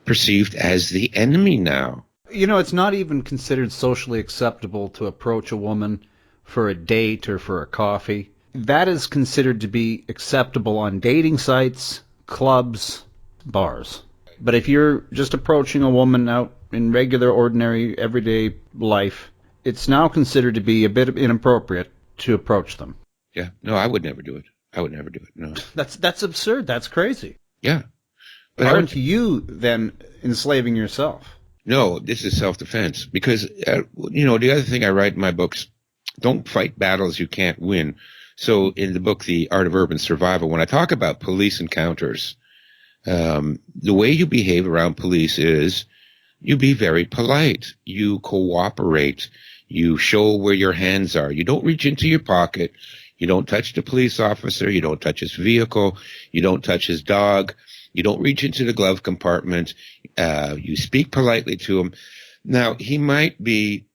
perceived as the enemy now. It's not even considered socially acceptable to approach a woman for a date or for a coffee. That is considered to be acceptable on dating sites, clubs, bars. But if you're just approaching a woman out in regular, ordinary, everyday life, it's now considered to be a bit inappropriate to approach them. Yeah. No, I would never do it. No. That's absurd. That's crazy. Yeah. But aren't you then enslaving yourself? No, this is self-defense. Because, the other thing I write in my books, don't fight battles you can't win. So in the book, The Art of Urban Survival, when I talk about police encounters, the way you behave around police is you be very polite. You cooperate. You show where your hands are. You don't reach into your pocket. You don't touch the police officer. You don't touch his vehicle. You don't touch his dog. You don't reach into the glove compartment. You speak politely to him. Now, he might be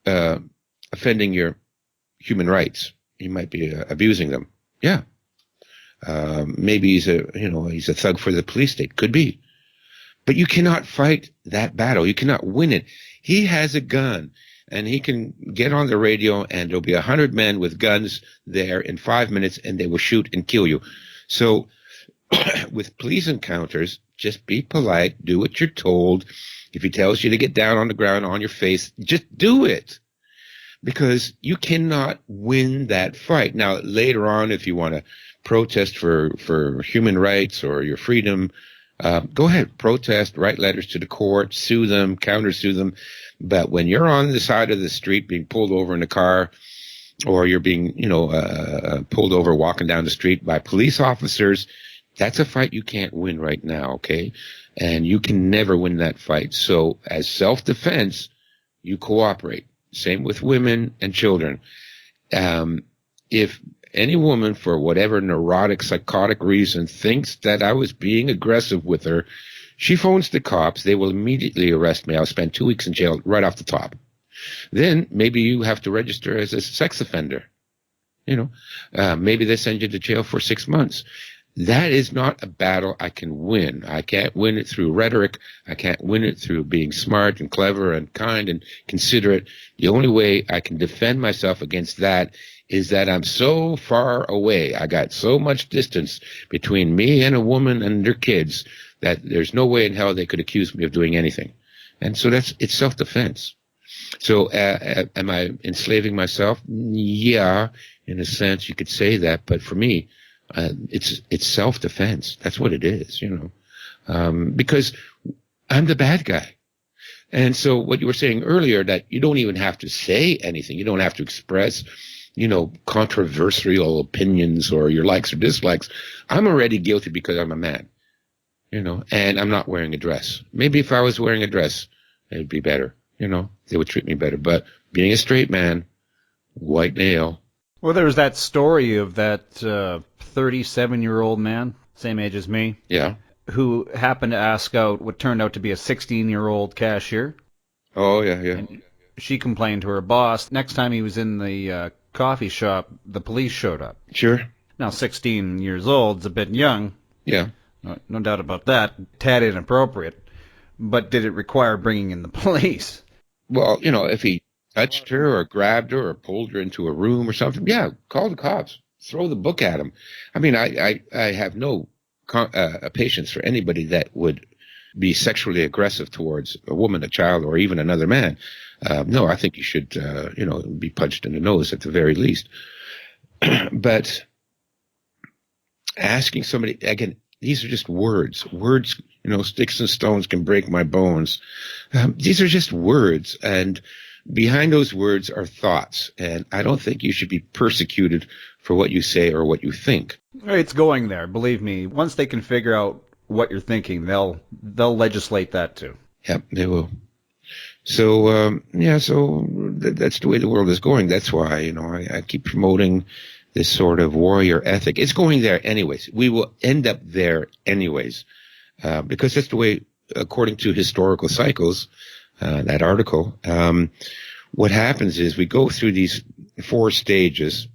offending your human rights. He might be abusing them. Yeah. Maybe he's a thug for the police state. Could be. But you cannot fight that battle. You cannot win it. He has a gun, and he can get on the radio, and there'll be 100 men with guns there in 5 minutes, and they will shoot and kill you. So with police encounters, just be polite. Do what you're told. If he tells you to get down on the ground on your face, just do it. Because you cannot win that fight. Now, later on, if you want to protest for human rights or your freedom, go ahead, protest, write letters to the court, sue them, countersue them. But when you're on the side of the street being pulled over in a car, or you're being, pulled over walking down the street by police officers, that's a fight you can't win right now, okay? And you can never win that fight. So as self-defense, you cooperate. Same with women and children. If any woman, for whatever neurotic, psychotic reason, thinks that I was being aggressive with her, she phones the cops. They will immediately arrest me. I'll spend 2 weeks in jail right off the top. Then maybe you have to register as a sex offender. Maybe they send you to jail for 6 months. That is not a battle I can win. I can't win it through rhetoric. I can't win it through being smart and clever and kind and considerate. The only way I can defend myself against that is that I'm so far away. I got so much distance between me and a woman and their kids that there's no way in hell they could accuse me of doing anything. And so it's self-defense. So am I enslaving myself? Yeah, in a sense you could say that. But for me, it's self-defense. That's what it is, because I'm the bad guy. And so what you were saying earlier, that you don't even have to say anything. You don't have to express, controversial opinions or your likes or dislikes. I'm already guilty because I'm a man, and I'm not wearing a dress. Maybe if I was wearing a dress, it'd be better. They would treat me better. But being a straight man, white male. Well, there was that story of that 37-year-old man, same age as me. Yeah. Who happened to ask out what turned out to be a 16-year-old cashier. Oh, yeah. And she complained to her boss. Next time he was in the coffee shop, the police showed up. Sure. Now, 16 years old is a bit young. Yeah. No doubt about that. Tad inappropriate. But did it require bringing in the police? Well, if he touched her or grabbed her or pulled her into a room or something, yeah, call the cops. Throw the book at him. I mean, I have no patience for anybody that would be sexually aggressive towards a woman, a child, or even another man. No, I think you should, be punched in the nose at the very least. But asking somebody, again, these are just words. Words, sticks and stones can break my bones. These are just words. And behind those words are thoughts. And I don't think you should be persecuted for what you say or what you think. It's going there, believe me. Once they can figure out what you're thinking, they'll legislate that too. Yep, they will. So, that's the way the world is going. That's why, I keep promoting this sort of warrior ethic. It's going there anyways. We will end up there anyways, because that's the way, according to historical cycles, that article, what happens is we go through these 4 stages.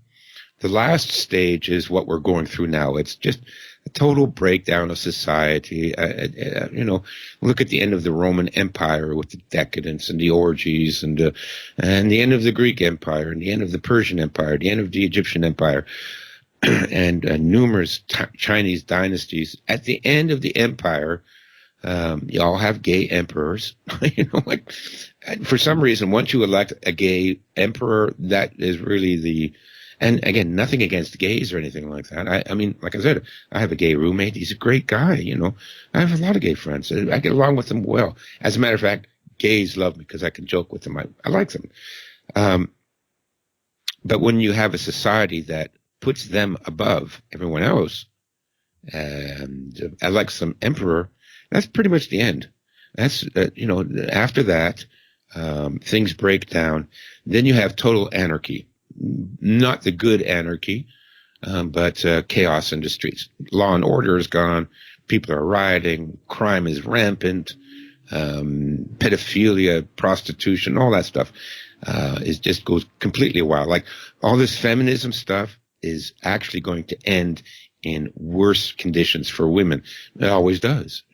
The last stage is what we're going through now. It's just a total breakdown of society. Look at the end of the Roman Empire with the decadence and the orgies, and the end of the Greek Empire, and the end of the Persian Empire, the end of the Egyptian Empire, and numerous Chinese dynasties. At the end of the empire, you all have gay emperors. For some reason, once you elect a gay emperor, that is really and again, nothing against gays or anything like that. I mean, like I said, I have a gay roommate. He's a great guy, I have a lot of gay friends. I get along with them well. As a matter of fact, gays love me because I can joke with them. I like them. But when you have a society that puts them above everyone else and elects some emperor, that's pretty much the end. That's, after that, things break down. Then you have total anarchy. Not the good anarchy, but chaos in the streets. Law and order is gone. People are rioting. Crime is rampant. Pedophilia, prostitution, all that stuff just goes completely wild. Like all this feminism stuff is actually going to end in worse conditions for women. It always does,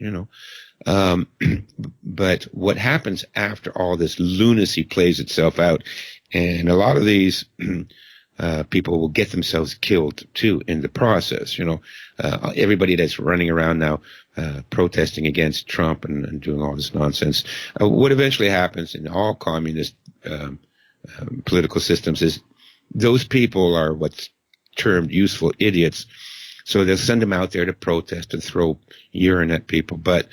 But what happens after all this lunacy plays itself out, and a lot of these people will get themselves killed too in the process. Everybody that's running around now protesting against Trump and doing all this nonsense. What eventually happens in all communist political systems is those people are what's termed useful idiots. So they'll send them out there to protest and throw urine at people. But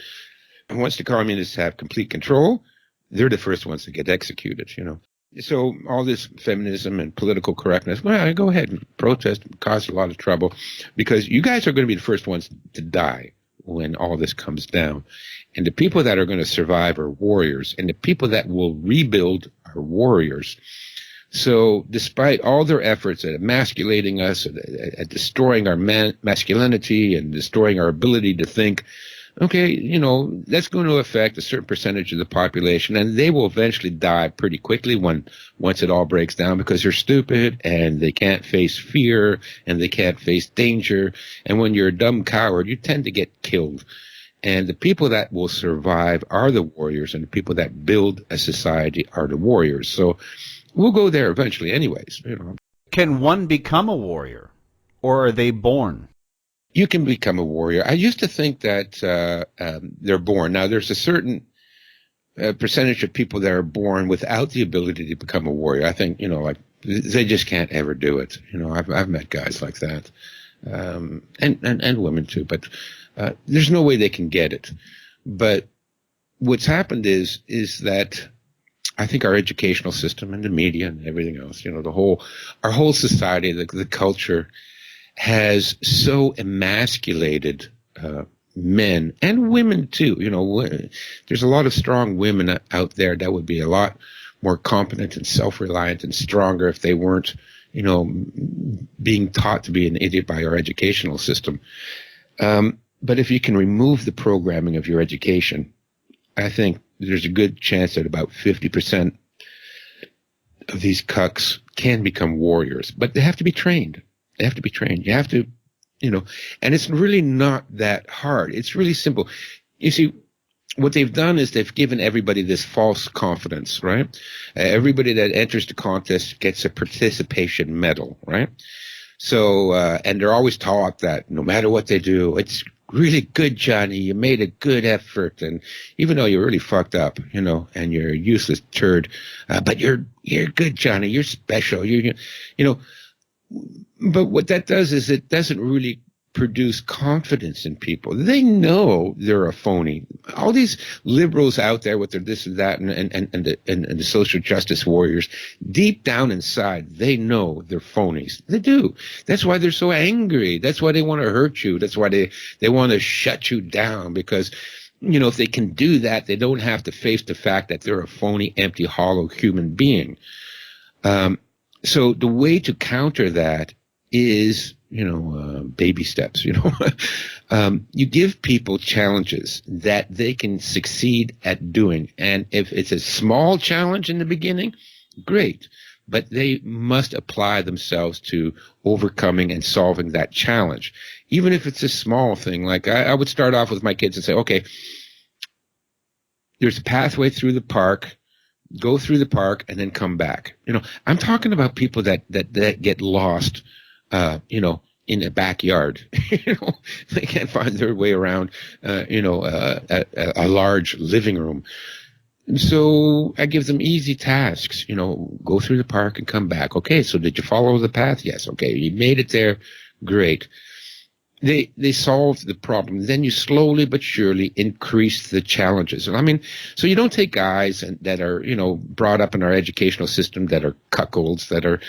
once the communists have complete control, they're the first ones to get executed, So all this feminism and political correctness, well, go ahead and protest and cause a lot of trouble, because you guys are going to be the first ones to die when all this comes down. And the people that are going to survive are warriors, and the people that will rebuild are warriors. So despite all their efforts at emasculating us, at destroying our masculinity and destroying our ability to think, okay, that's going to affect a certain percentage of the population, and they will eventually die pretty quickly once it all breaks down, because they're stupid and they can't face fear and they can't face danger. And when you're a dumb coward, you tend to get killed. And the people that will survive are the warriors, and the people that build a society are the warriors. So we'll go there eventually anyways. Can one become a warrior, or are they born? You can become a warrior. I used to think that they're born. Now, there's a certain percentage of people that are born without the ability to become a warrior. I think, like they just can't ever do it. I've met guys like that, and women too. But there's no way they can get it. But what's happened is that I think our educational system and the media and everything else, our whole society, the culture, has so emasculated men and women too. There's a lot of strong women out there that would be a lot more competent and self-reliant and stronger if they weren't, being taught to be an idiot by our educational system. But if you can remove the programming of your education, I think there's a good chance that about 50% of these cucks can become warriors, but they have to be trained. They have to be trained. You have to, and it's really not that hard. It's really simple. You see, what they've done is they've given everybody this false confidence, right? Everybody that enters the contest gets a participation medal, right? So, and they're always taught that no matter what they do, it's really good, Johnny. You made a good effort. And even though you're really fucked up, and you're a useless turd, but you're good, Johnny. You're special. You know, but what that does is it doesn't really produce confidence in people. They know they're a phony. All these liberals out there with their this and that and the social justice warriors, deep down inside, they know they're phonies. They do. That's why they're so angry. That's why they want to hurt you. That's why they want to shut you down, because if they can do that, they don't have to face the fact that they're a phony, empty, hollow human being. So the way to counter that is, baby steps. You give people challenges that they can succeed at doing. And if it's a small challenge in the beginning, great. But they must apply themselves to overcoming and solving that challenge. Even if it's a small thing, like I would start off with my kids and say, okay, there's a pathway through the park. Go through the park and then come back. I'm talking about people that get lost, in the backyard. They can't find their way around, a large living room. And so I give them easy tasks, go through the park and come back. Okay, so did you follow the path? Yes. Okay, you made it there. Great. They solve the problem. Then you slowly but surely increase the challenges. And I mean, so you don't take guys that are, brought up in our educational system that are cuckolds, that are,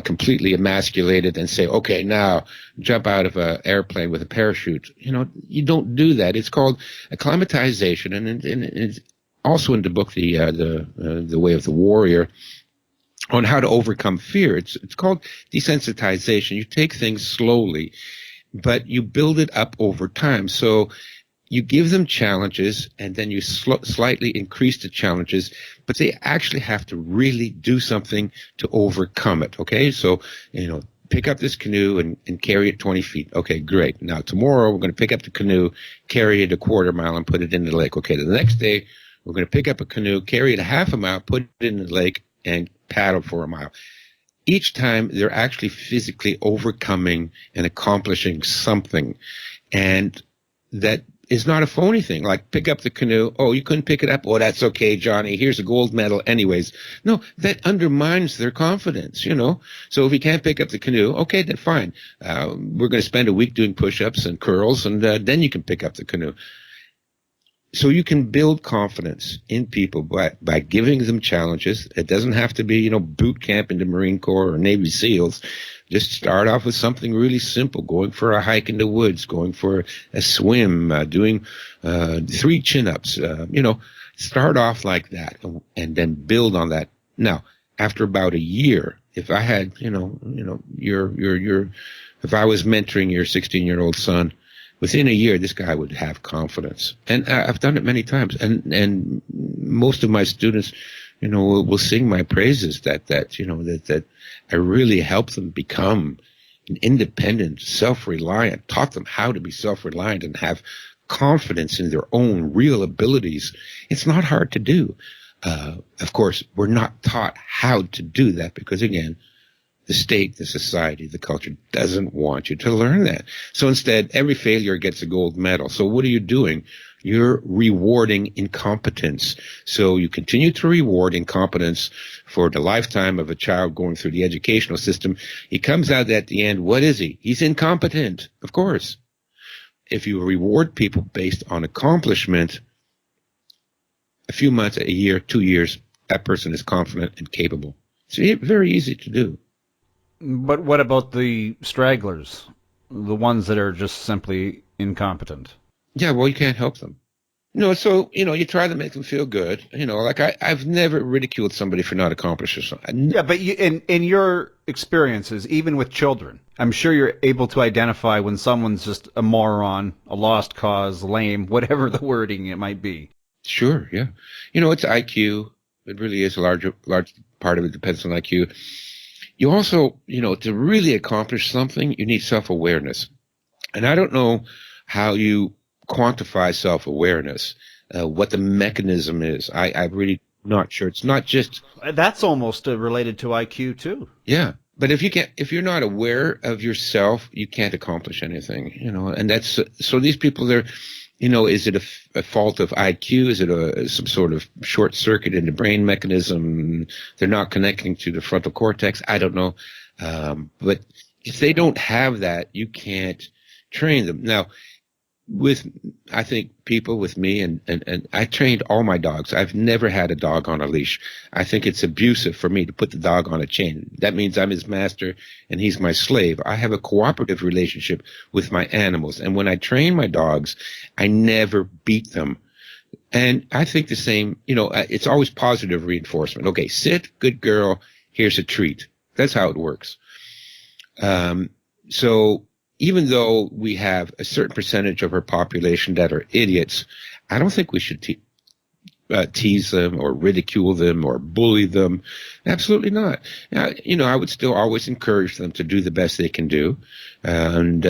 completely emasculated, and say, okay, now jump out of an airplane with a parachute. You don't do that. It's called acclimatization. And it's also in the book, the Way of the Warrior, on how to overcome fear. It's called desensitization. You take things slowly, but you build it up over time. So you give them challenges, and then you slightly increase the challenges, but they actually have to really do something to overcome it. Okay, so pick up this canoe and carry it 20 feet. Okay, great. Now tomorrow we're going to pick up the canoe, carry it a quarter mile, and put it in the lake. Okay, the next day we're going to pick up a canoe, carry it a half a mile, put it in the lake, and paddle for a mile. Each time they're actually physically overcoming and accomplishing something. And that is not a phony thing. Like, pick up the canoe. Oh, you couldn't pick it up? Oh, that's okay, Johnny. Here's a gold medal anyways. No, that undermines their confidence, So if you can't pick up the canoe, okay, then fine. We're going to spend a week doing push-ups and curls, and then you can pick up the canoe. So you can build confidence in people by giving them challenges. It doesn't have to be, boot camp in the Marine Corps or Navy SEALs. Just start off with something really simple, going for a hike in the woods, going for a swim, doing 3 chin-ups. Start off like that and then build on that. Now, after about a year, if I had, if I was mentoring your 16-year-old son, within a year, this guy would have confidence. And I've done it many times. And most of my students, will sing my praises that I really helped them become an independent, self-reliant, taught them how to be self-reliant and have confidence in their own real abilities. It's not hard to do. Of course, we're not taught how to do that because, again, the state, the society, the culture doesn't want you to learn that. So instead, every failure gets a gold medal. So what are you doing? You're rewarding incompetence. So you continue to reward incompetence for the lifetime of a child going through the educational system. He comes out at the end. What is he? He's incompetent, of course. If you reward people based on accomplishment, a few months, a year, 2 years, that person is confident and capable. So very easy to do. But what about the stragglers, the ones that are just simply incompetent? Yeah, well, you can't help them. So, you try to make them feel good. Like I've never ridiculed somebody for not accomplishing something. Yeah, but in your experiences, even with children, I'm sure you're able to identify when someone's just a moron, a lost cause, lame, whatever the wording it might be. Sure, yeah. It's IQ. It really is a large part of it depends on IQ. You also, to really accomplish something, you need self-awareness. And I don't know how you quantify self-awareness, what the mechanism is. I'm really not sure. It's not just... That's almost related to IQ, too. Yeah. but if you're not aware of yourself, you can't accomplish anything, and that's, so these people, they're, is it a fault of IQ? Is it some sort of short circuit in the brain mechanism? They're not connecting to the frontal cortex. I don't know. But if they don't have that, you can't train them. Now, I think people with me, and I trained all my dogs. I've never had a dog on a leash. I think it's abusive for me to put the dog on a chain. That means I'm his master and he's my slave. I have a cooperative relationship with my animals. And when I train my dogs, I never beat them. And I think the same, it's always positive reinforcement. Okay, sit, good girl, here's a treat. That's how it works. So even though we have a certain percentage of our population that are idiots, I don't think we should tease them or ridicule them or bully them. Absolutely not. I would still always encourage them to do the best they can do. And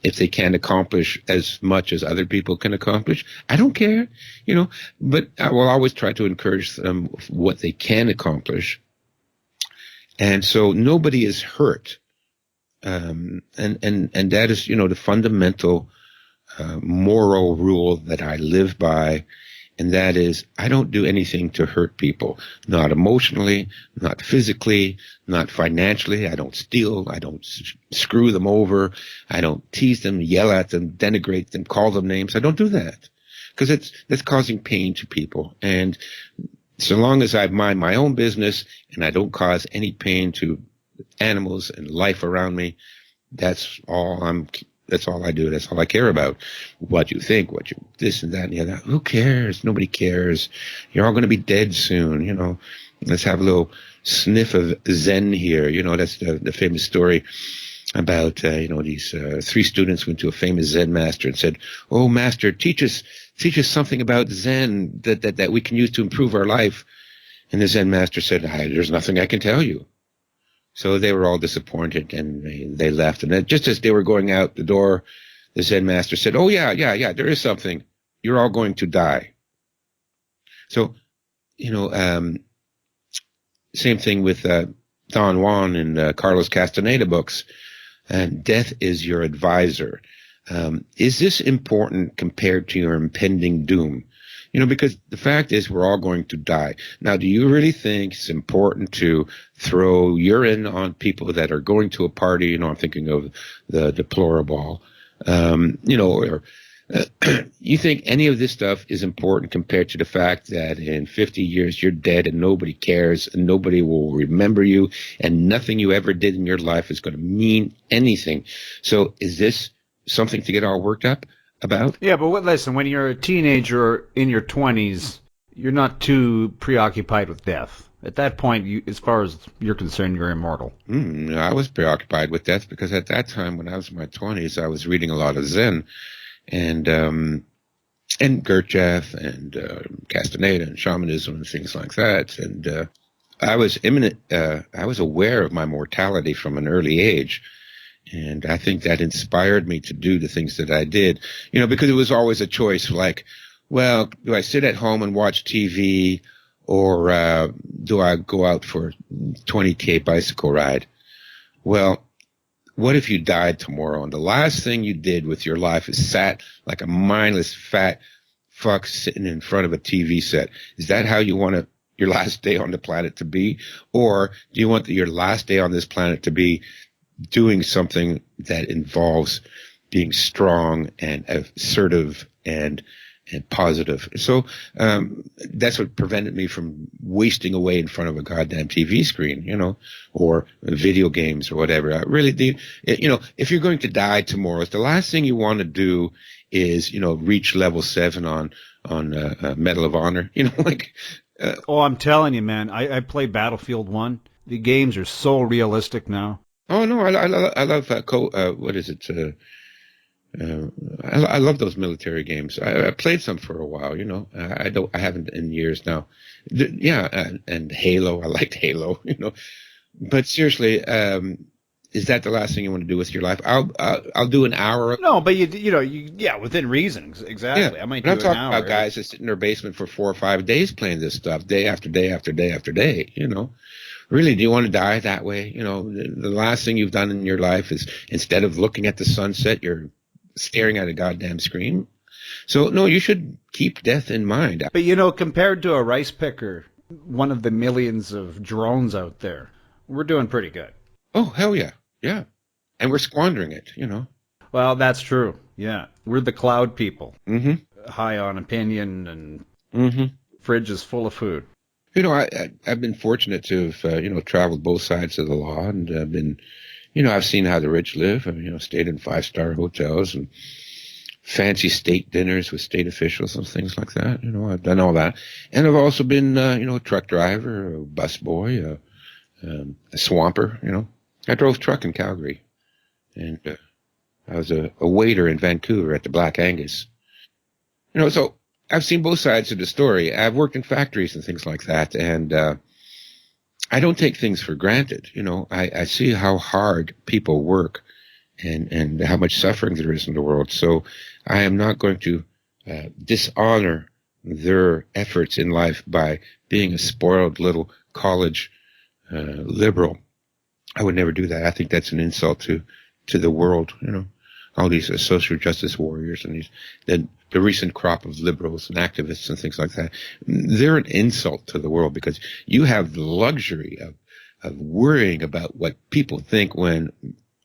if they can't accomplish as much as other people can accomplish, I don't care, but I will always try to encourage them what they can accomplish. And so nobody is hurt. And that is, the fundamental moral rule that I live by, and that is I don't do anything to hurt people, not emotionally, not physically, not financially. I don't steal. I don't screw them over. I don't tease them, yell at them, denigrate them, call them names. I don't do that because that's causing pain to people. And so long as I mind my own business and I don't cause any pain to animals and life around me, that's all I do. That's all I care about. What you think, this and that and the other. Who cares? Nobody cares. You're all going to be dead soon, Let's have a little sniff of Zen here. That's the famous story about, these three students went to a famous Zen master and said, "Oh, master, teach us something about Zen that we can use to improve our life." And the Zen master said, "There's nothing I can tell you." So they were all disappointed and they left. And then just as they were going out the door, the Zen master said, "Oh, yeah, there is something. You're all going to die." So, same thing with Don Juan and Carlos Castaneda books. And death is your advisor. Is this important compared to your impending doom? Because the fact is we're all going to die. Now, do you really think it's important to throw urine on people that are going to a party? I'm thinking of the deplorable, or you think any of this stuff is important compared to the fact that in 50 years you're dead and nobody cares and nobody will remember you and nothing you ever did in your life is going to mean anything? So is this something to get all worked up about? Yeah, but listen, when you're a teenager or in your 20s, you're not too preoccupied with death. At that point, as far as you're concerned, you're immortal. I was preoccupied with death because at that time, when I was in my 20s, I was reading a lot of Zen and Gurdjieff and Castaneda and shamanism and things like that. And I was aware of my mortality from an early age. And I think that inspired me to do the things that I did, because it was always a choice like, well, do I sit at home and watch TV or do I go out for a 20K bicycle ride? Well, what if you died tomorrow and the last thing you did with your life is sat like a mindless fat fuck sitting in front of a TV set? Is that how you want your last day on the planet to be? Or do you want your last day on this planet to be doing something that involves being strong and assertive and positive? So that's what prevented me from wasting away in front of a goddamn TV screen, or video games or whatever. If you're going to die tomorrow, the last thing you want to do is, reach level 7 on Medal of Honor, Oh, I'm telling you, man, I play Battlefield 1. The games are so realistic now. Oh no, I love what is it? I love those military games. I played some for a while. I haven't in years now. And Halo, I liked Halo. But seriously, is that the last thing you want to do with your life? I'll do an hour. No, but yeah, within reason, Yeah, exactly. I might but I'm do an talking about hour. guys that sit in their basement for 4 or 5 days playing this stuff, day after day after day after day. Really, do you want to die that way? The last thing you've done in your life is, instead of looking at the sunset, you're staring at a goddamn screen. So no, you should keep death in mind. But compared to a rice picker, one of the millions of drones out there, we're doing pretty good. Oh hell yeah, yeah, and we're squandering it. Well, that's true. Yeah, we're the cloud people, Mm-hmm. high on opinion, and Mm-hmm. fridge is full of food. I've been fortunate to have traveled both sides of the law, and I've seen how the rich live. Stayed in 5-star hotels and fancy state dinners with state officials and things like that. I've done all that, and I've also been a truck driver, a bus boy, a swamper. I drove truck in Calgary, and I was a waiter in Vancouver at the Black Angus. So I've seen both sides of the story. I've worked in factories and things like that, and I don't take things for granted. I see how hard people work and how much suffering there is in the world. So I am not going to dishonor their efforts in life by being a spoiled little college liberal. I would never do that. I think that's an insult to the world. All these social justice warriors and the recent crop of liberals and activists and things like that. They're an insult to the world, because you have the luxury of worrying about what people think when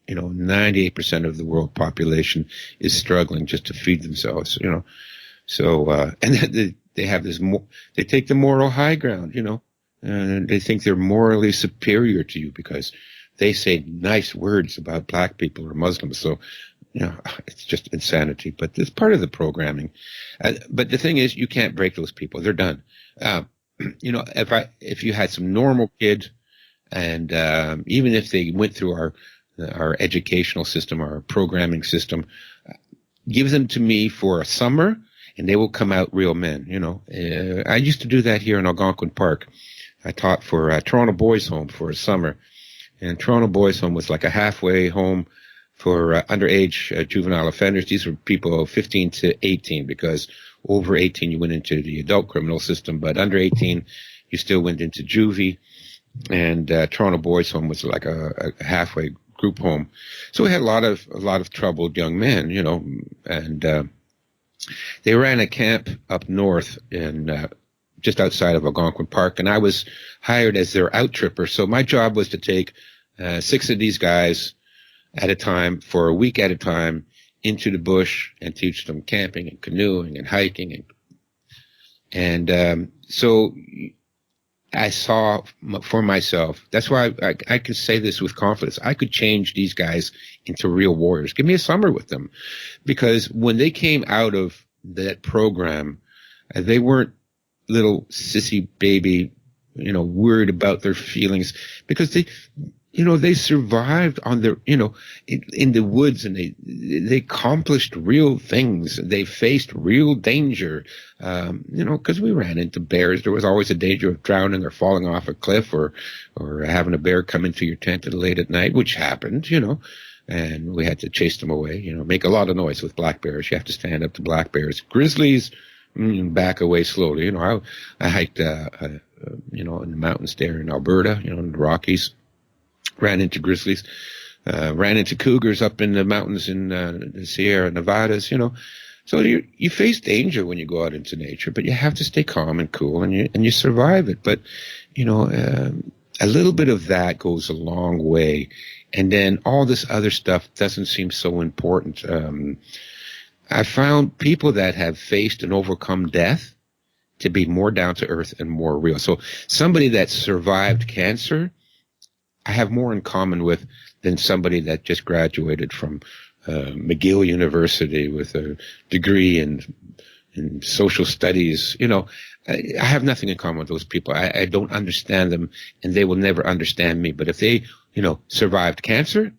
98% of the world population is struggling just to feed themselves. So and they have this they take the moral high ground. And they think they're morally superior to you because they say nice words about black people or Muslims. So it's just insanity, but it's part of the programming. But the thing is, you can't break those people. They're done. If you had some normal kids, and even if they went through our educational system, our programming system, give them to me for a summer, and they will come out real men. I used to do that here in Algonquin Park. I taught for Toronto Boys Home for a summer, and Toronto Boys Home was like a halfway home for underage juvenile offenders. These were people 15 to 18, because over 18 you went into the adult criminal system, but under 18 you still went into juvie. And Toronto Boys Home was like a halfway group home. So we had a lot of troubled young men, and they ran a camp up north in just outside of Algonquin Park, and I was hired as their out tripper. So my job was to take 6 of these guys at a time for a week at a time into the bush and teach them camping and canoeing and hiking. And so I saw for myself, that's why I can say this with confidence. I could change these guys into real warriors. Give me a summer with them, because when they came out of that program, they weren't little sissy baby, worried about their feelings, because they survived on their, in the woods, and they accomplished real things. They faced real danger, because we ran into bears. There was always a danger of drowning or falling off a cliff, or having a bear come into your tent late at night, which happened, and we had to chase them away, make a lot of noise with black bears. You have to stand up to black bears. Grizzlies, back away slowly. I hiked, in the mountains there in Alberta, in the Rockies. Ran into grizzlies, ran into cougars up in the mountains in the Sierra Nevadas, So you face danger when you go out into nature, but you have to stay calm and cool, and you survive it. But, a little bit of that goes a long way. And then all this other stuff doesn't seem so important. I found people that have faced and overcome death to be more down to earth and more real. So somebody that survived cancer, I have more in common with than somebody that just graduated from McGill University with a degree in social studies. I have nothing in common with those people. I don't understand them, and they will never understand me. But if they, survived cancer,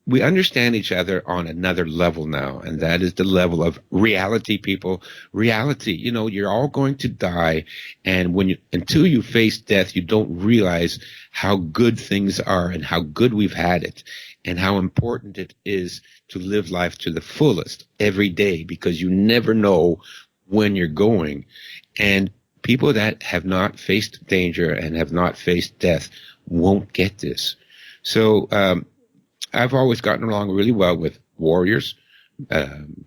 we understand each other on another level now, and that is the level of reality, people. Reality. You're all going to die, and until you face death, you don't realize how good things are and how good we've had it. and how important it is to live life to the fullest every day, because you never know when you're going. And people that have not faced danger and have not faced death won't get this. So I've always gotten along really well with warriors,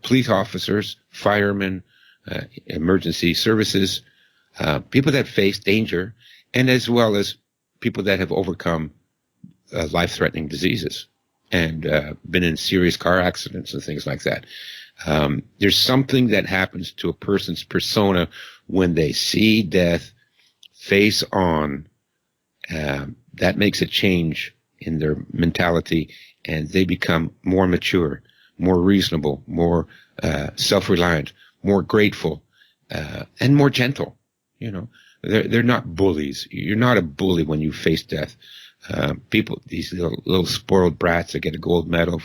police officers, firemen, emergency services, people that face danger, and as well as people that have overcome life-threatening diseases and been in serious car accidents and things like that. There's something that happens to a person's persona when they see death face on, that makes a change in their mentality, and they become more mature, more reasonable, more self-reliant, more grateful, and more gentle. You know, they're not bullies. You're not a bully when you face death. People, these little spoiled brats that get a gold medal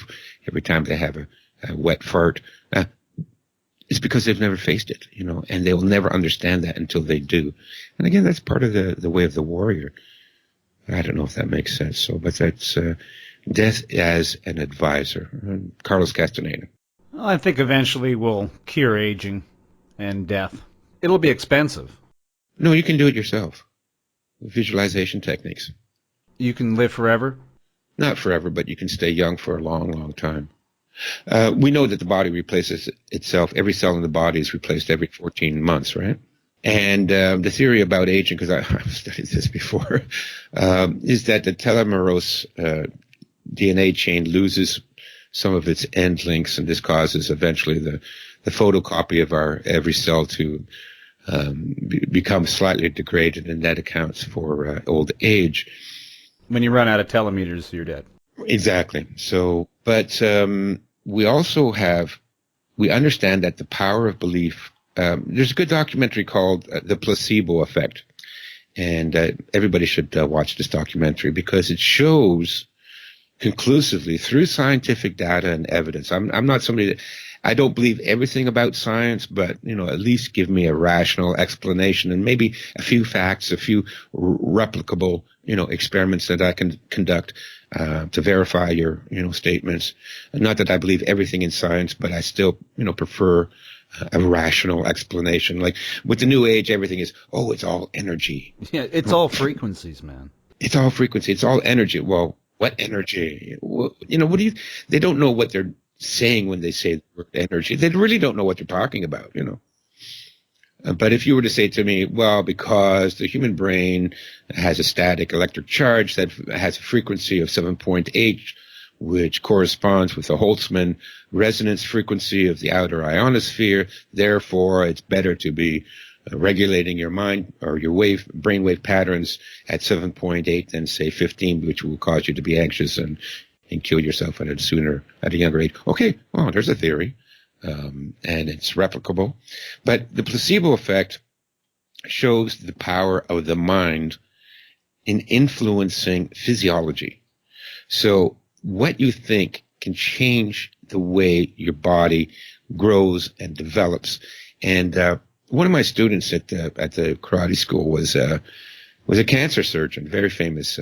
every time they have a wet fart, it's because they've never faced it, you know, and they will never understand that until they do. And again, that's part of the way of the warrior. I don't know if that makes sense. So, but that's death as an advisor. Carlos Castaneda. Well, I think eventually we'll cure aging and death. It'll be expensive. No, you can do it yourself. Visualization techniques. You can live forever? Not forever, but you can stay young for a long, long time. We know that the body replaces itself. Every cell in the body is replaced every 14 months, right? And the theory about aging, because I've studied this before, is that the telomerase DNA chain loses some of its end links, and this causes eventually the photocopy of our every cell to become slightly degraded, and that accounts for old age. When you run out of telometers, you're dead. Exactly. So, but we also we understand that the power of belief. There's a good documentary called The Placebo Effect, and everybody should watch this documentary because it shows conclusively through scientific data and evidence. I'm not somebody that I don't believe everything about science, but you know, at least give me a rational explanation and maybe a few facts, a few replicable, you know, experiments that I can conduct to verify your, you know, statements. Not that I believe everything in science, but I still, you know, prefer a rational explanation. Like with the new age, everything is, oh, it's all energy. Yeah, it's all frequencies, man. It's all frequency. It's all energy. Well, what energy? Well, you know, they don't know what they're saying when they say the word energy. They really don't know what they're talking about, you know. But if you were to say to me, well, because the human brain has a static electric charge that has a frequency of 7.8, which corresponds with the Holtzman resonance frequency of the outer ionosphere, therefore it's better to be regulating your mind or your brainwave patterns at 7.8 than say 15, which will cause you to be anxious and kill yourself at a younger age. Okay, well, there's a theory. And it's replicable. But the placebo effect shows the power of the mind in influencing physiology. So what you think can change the way your body grows and develops. And one of my students at the karate school was a cancer surgeon, very famous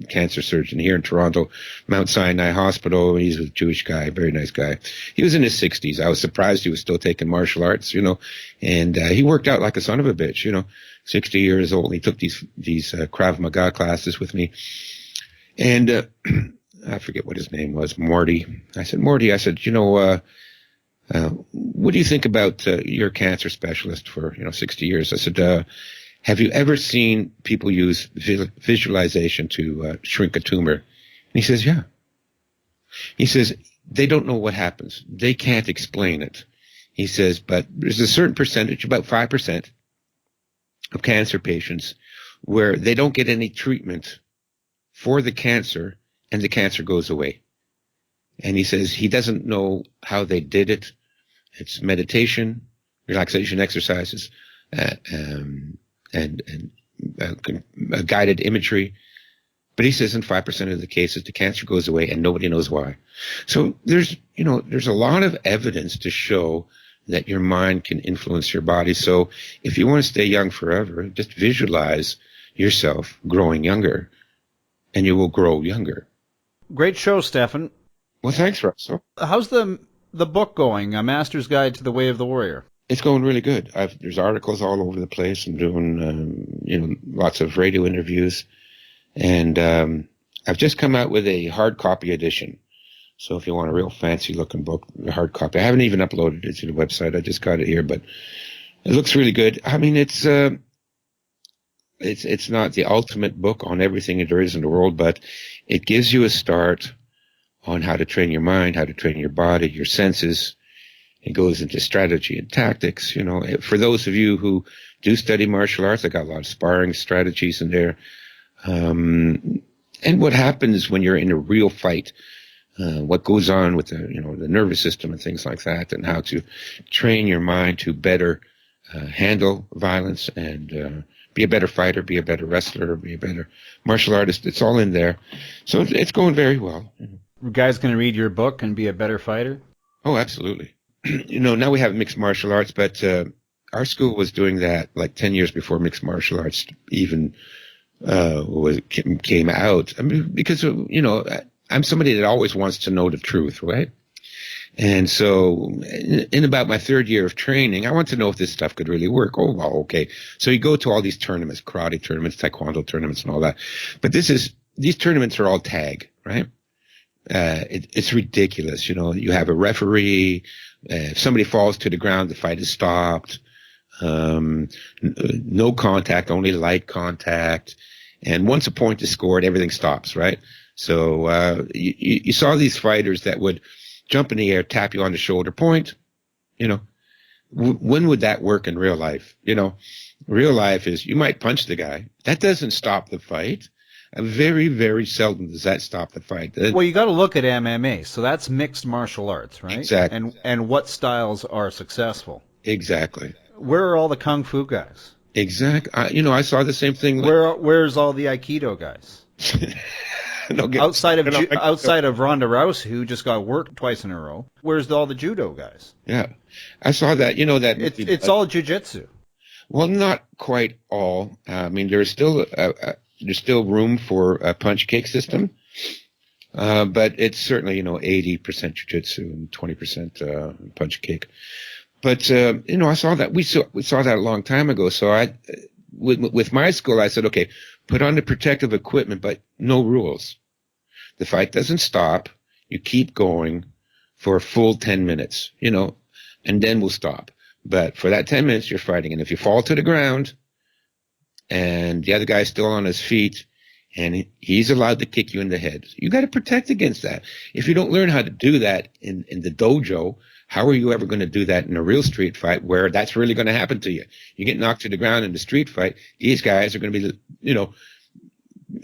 cancer surgeon here in Toronto, Mount Sinai Hospital. He's a Jewish guy, very nice guy. He was in his 60s. I was surprised he was still taking martial arts, you know, and he worked out like a son of a bitch, you know, 60 years old. He took these Krav Maga classes with me. And I forget what his name was, Morty. I said, you know, what do you think about your cancer specialist for, you know, 60 years? I said, have you ever seen people use visualization to shrink a tumor? And he says, yeah. He says, they don't know what happens. They can't explain it. He says, but there's a certain percentage, about 5% of cancer patients where they don't get any treatment for the cancer and the cancer goes away. And he says he doesn't know how they did it. It's meditation, relaxation exercises, and guided imagery. But he says in 5% of the cases, the cancer goes away and nobody knows why. So there's a lot of evidence to show that your mind can influence your body. So if you want to stay young forever, just visualize yourself growing younger and you will grow younger. Great show, Stefan. Well, thanks, Russell. How's the book going? A Master's Guide to the Way of the Warrior. It's going really good. There's articles all over the place. I'm doing, lots of radio interviews, and I've just come out with a hard copy edition. So if you want a real fancy looking book, the hard copy. I haven't even uploaded it to the website. I just got it here, but it looks really good. I mean, it's not the ultimate book on everything there is in the world, but it gives you a start on how to train your mind, how to train your body, your senses. It goes into strategy and tactics. For those of you who do study martial arts, I got a lot of sparring strategies in there. And what happens when you're in a real fight, what goes on with the nervous system and things like that, and how to train your mind to better handle violence and be a better fighter, be a better wrestler, be a better martial artist. It's all in there. So it's going very well. Guys going to read your book and be a better fighter? Oh, absolutely. Now we have mixed martial arts, but our school was doing that like 10 years before mixed martial arts even came out. I mean, because, I'm somebody that always wants to know the truth, right? And so in about my third year of training, I want to know if this stuff could really work. Oh, well, okay. So you go to all these tournaments, karate tournaments, taekwondo tournaments, and all that. But these tournaments are all tag, right? It's ridiculous. You have a referee. If somebody falls to the ground, the fight is stopped. No contact, only light contact. And once a point is scored, everything stops, right? So you saw these fighters that would jump in the air, tap you on the shoulder, point. When would that work in real life? Real life is you might punch the guy. That doesn't stop the fight. Very, very seldom does that stop the fight. Well, you got to look at MMA. So that's mixed martial arts, right? Exactly. And what styles are successful? Exactly. Where are all the kung fu guys? Exactly. I saw the same thing. Where's all the Aikido guys? Outside of Ronda Rousey, who just got worked twice in a row, where's all the judo guys? Yeah, I saw that. That it's all jiu-jitsu. Well, not quite all. I mean, there's still room for a punch kick system, but it's certainly 80% jiu-jitsu and 20% punch kick. But I saw that we saw that a long time ago. So with my school, I said, okay, put on the protective equipment, but no rules. The fight doesn't stop. You keep going for a full 10 minutes, and then we'll stop. But for that 10 minutes, you're fighting. And if you fall to the ground and the other guy's still on his feet and he's allowed to kick you in the head, you got to protect against that. If you don't learn how to do that in the dojo, how are you ever going to do that in a real street fight where that's really going to happen to you? You get knocked to the ground in the street fight, these guys are going to be,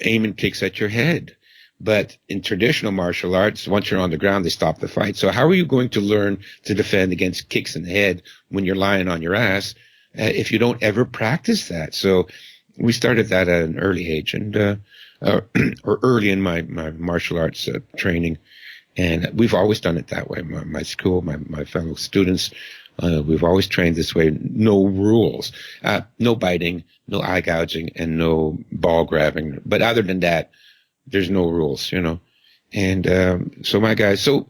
aiming kicks at your head. But in traditional martial arts, once you're on the ground, they stop the fight. So how are you going to learn to defend against kicks in the head when you're lying on your ass if you don't ever practice that? So we started that at an early age and or early in my martial arts training. And we've always done it that way. My school, my fellow students, we've always trained this way. No rules, no biting, no eye gouging, and no ball grabbing. But other than that, there's no rules, And so my guys, so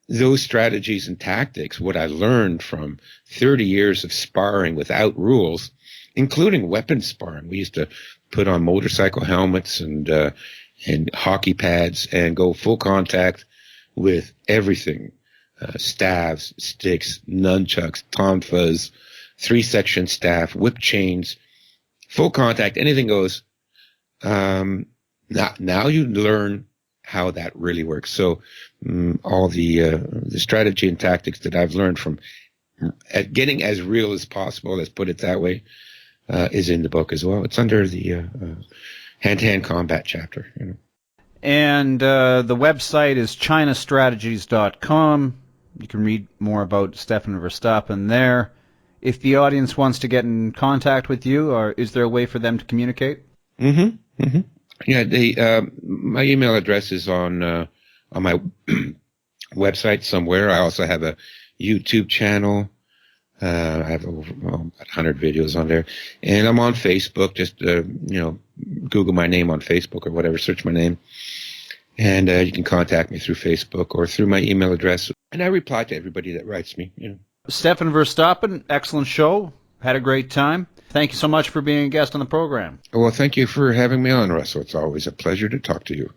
those strategies and tactics, what I learned from 30 years of sparring without rules, including weapon sparring. We used to put on motorcycle helmets and hockey pads and go full contact with everything, staves, sticks, nunchucks, tonfas, 3-section staff, whip chains, full contact, anything goes. Now you learn how that really works. So all the strategy and tactics that I've learned from getting as real as possible, let's put it that way, is in the book as well. It's under the hand-to-hand combat chapter. And the website is chinastrategies.com. You can read more about Stefan Verstappen there. If the audience wants to get in contact with you, or is there a way for them to communicate? Mm-hmm. Mm-hmm. Yeah, my email address is on my website somewhere. I also have a YouTube channel. I have over 100 videos on there, and I'm on Facebook. Just Google my name on Facebook or whatever, search my name, And you can contact me through Facebook or through my email address. And I reply to everybody that writes me. Stefan Verstappen, excellent show. Had a great time. Thank you so much for being a guest on the program. Well, thank you for having me on, Russell. It's always a pleasure to talk to you.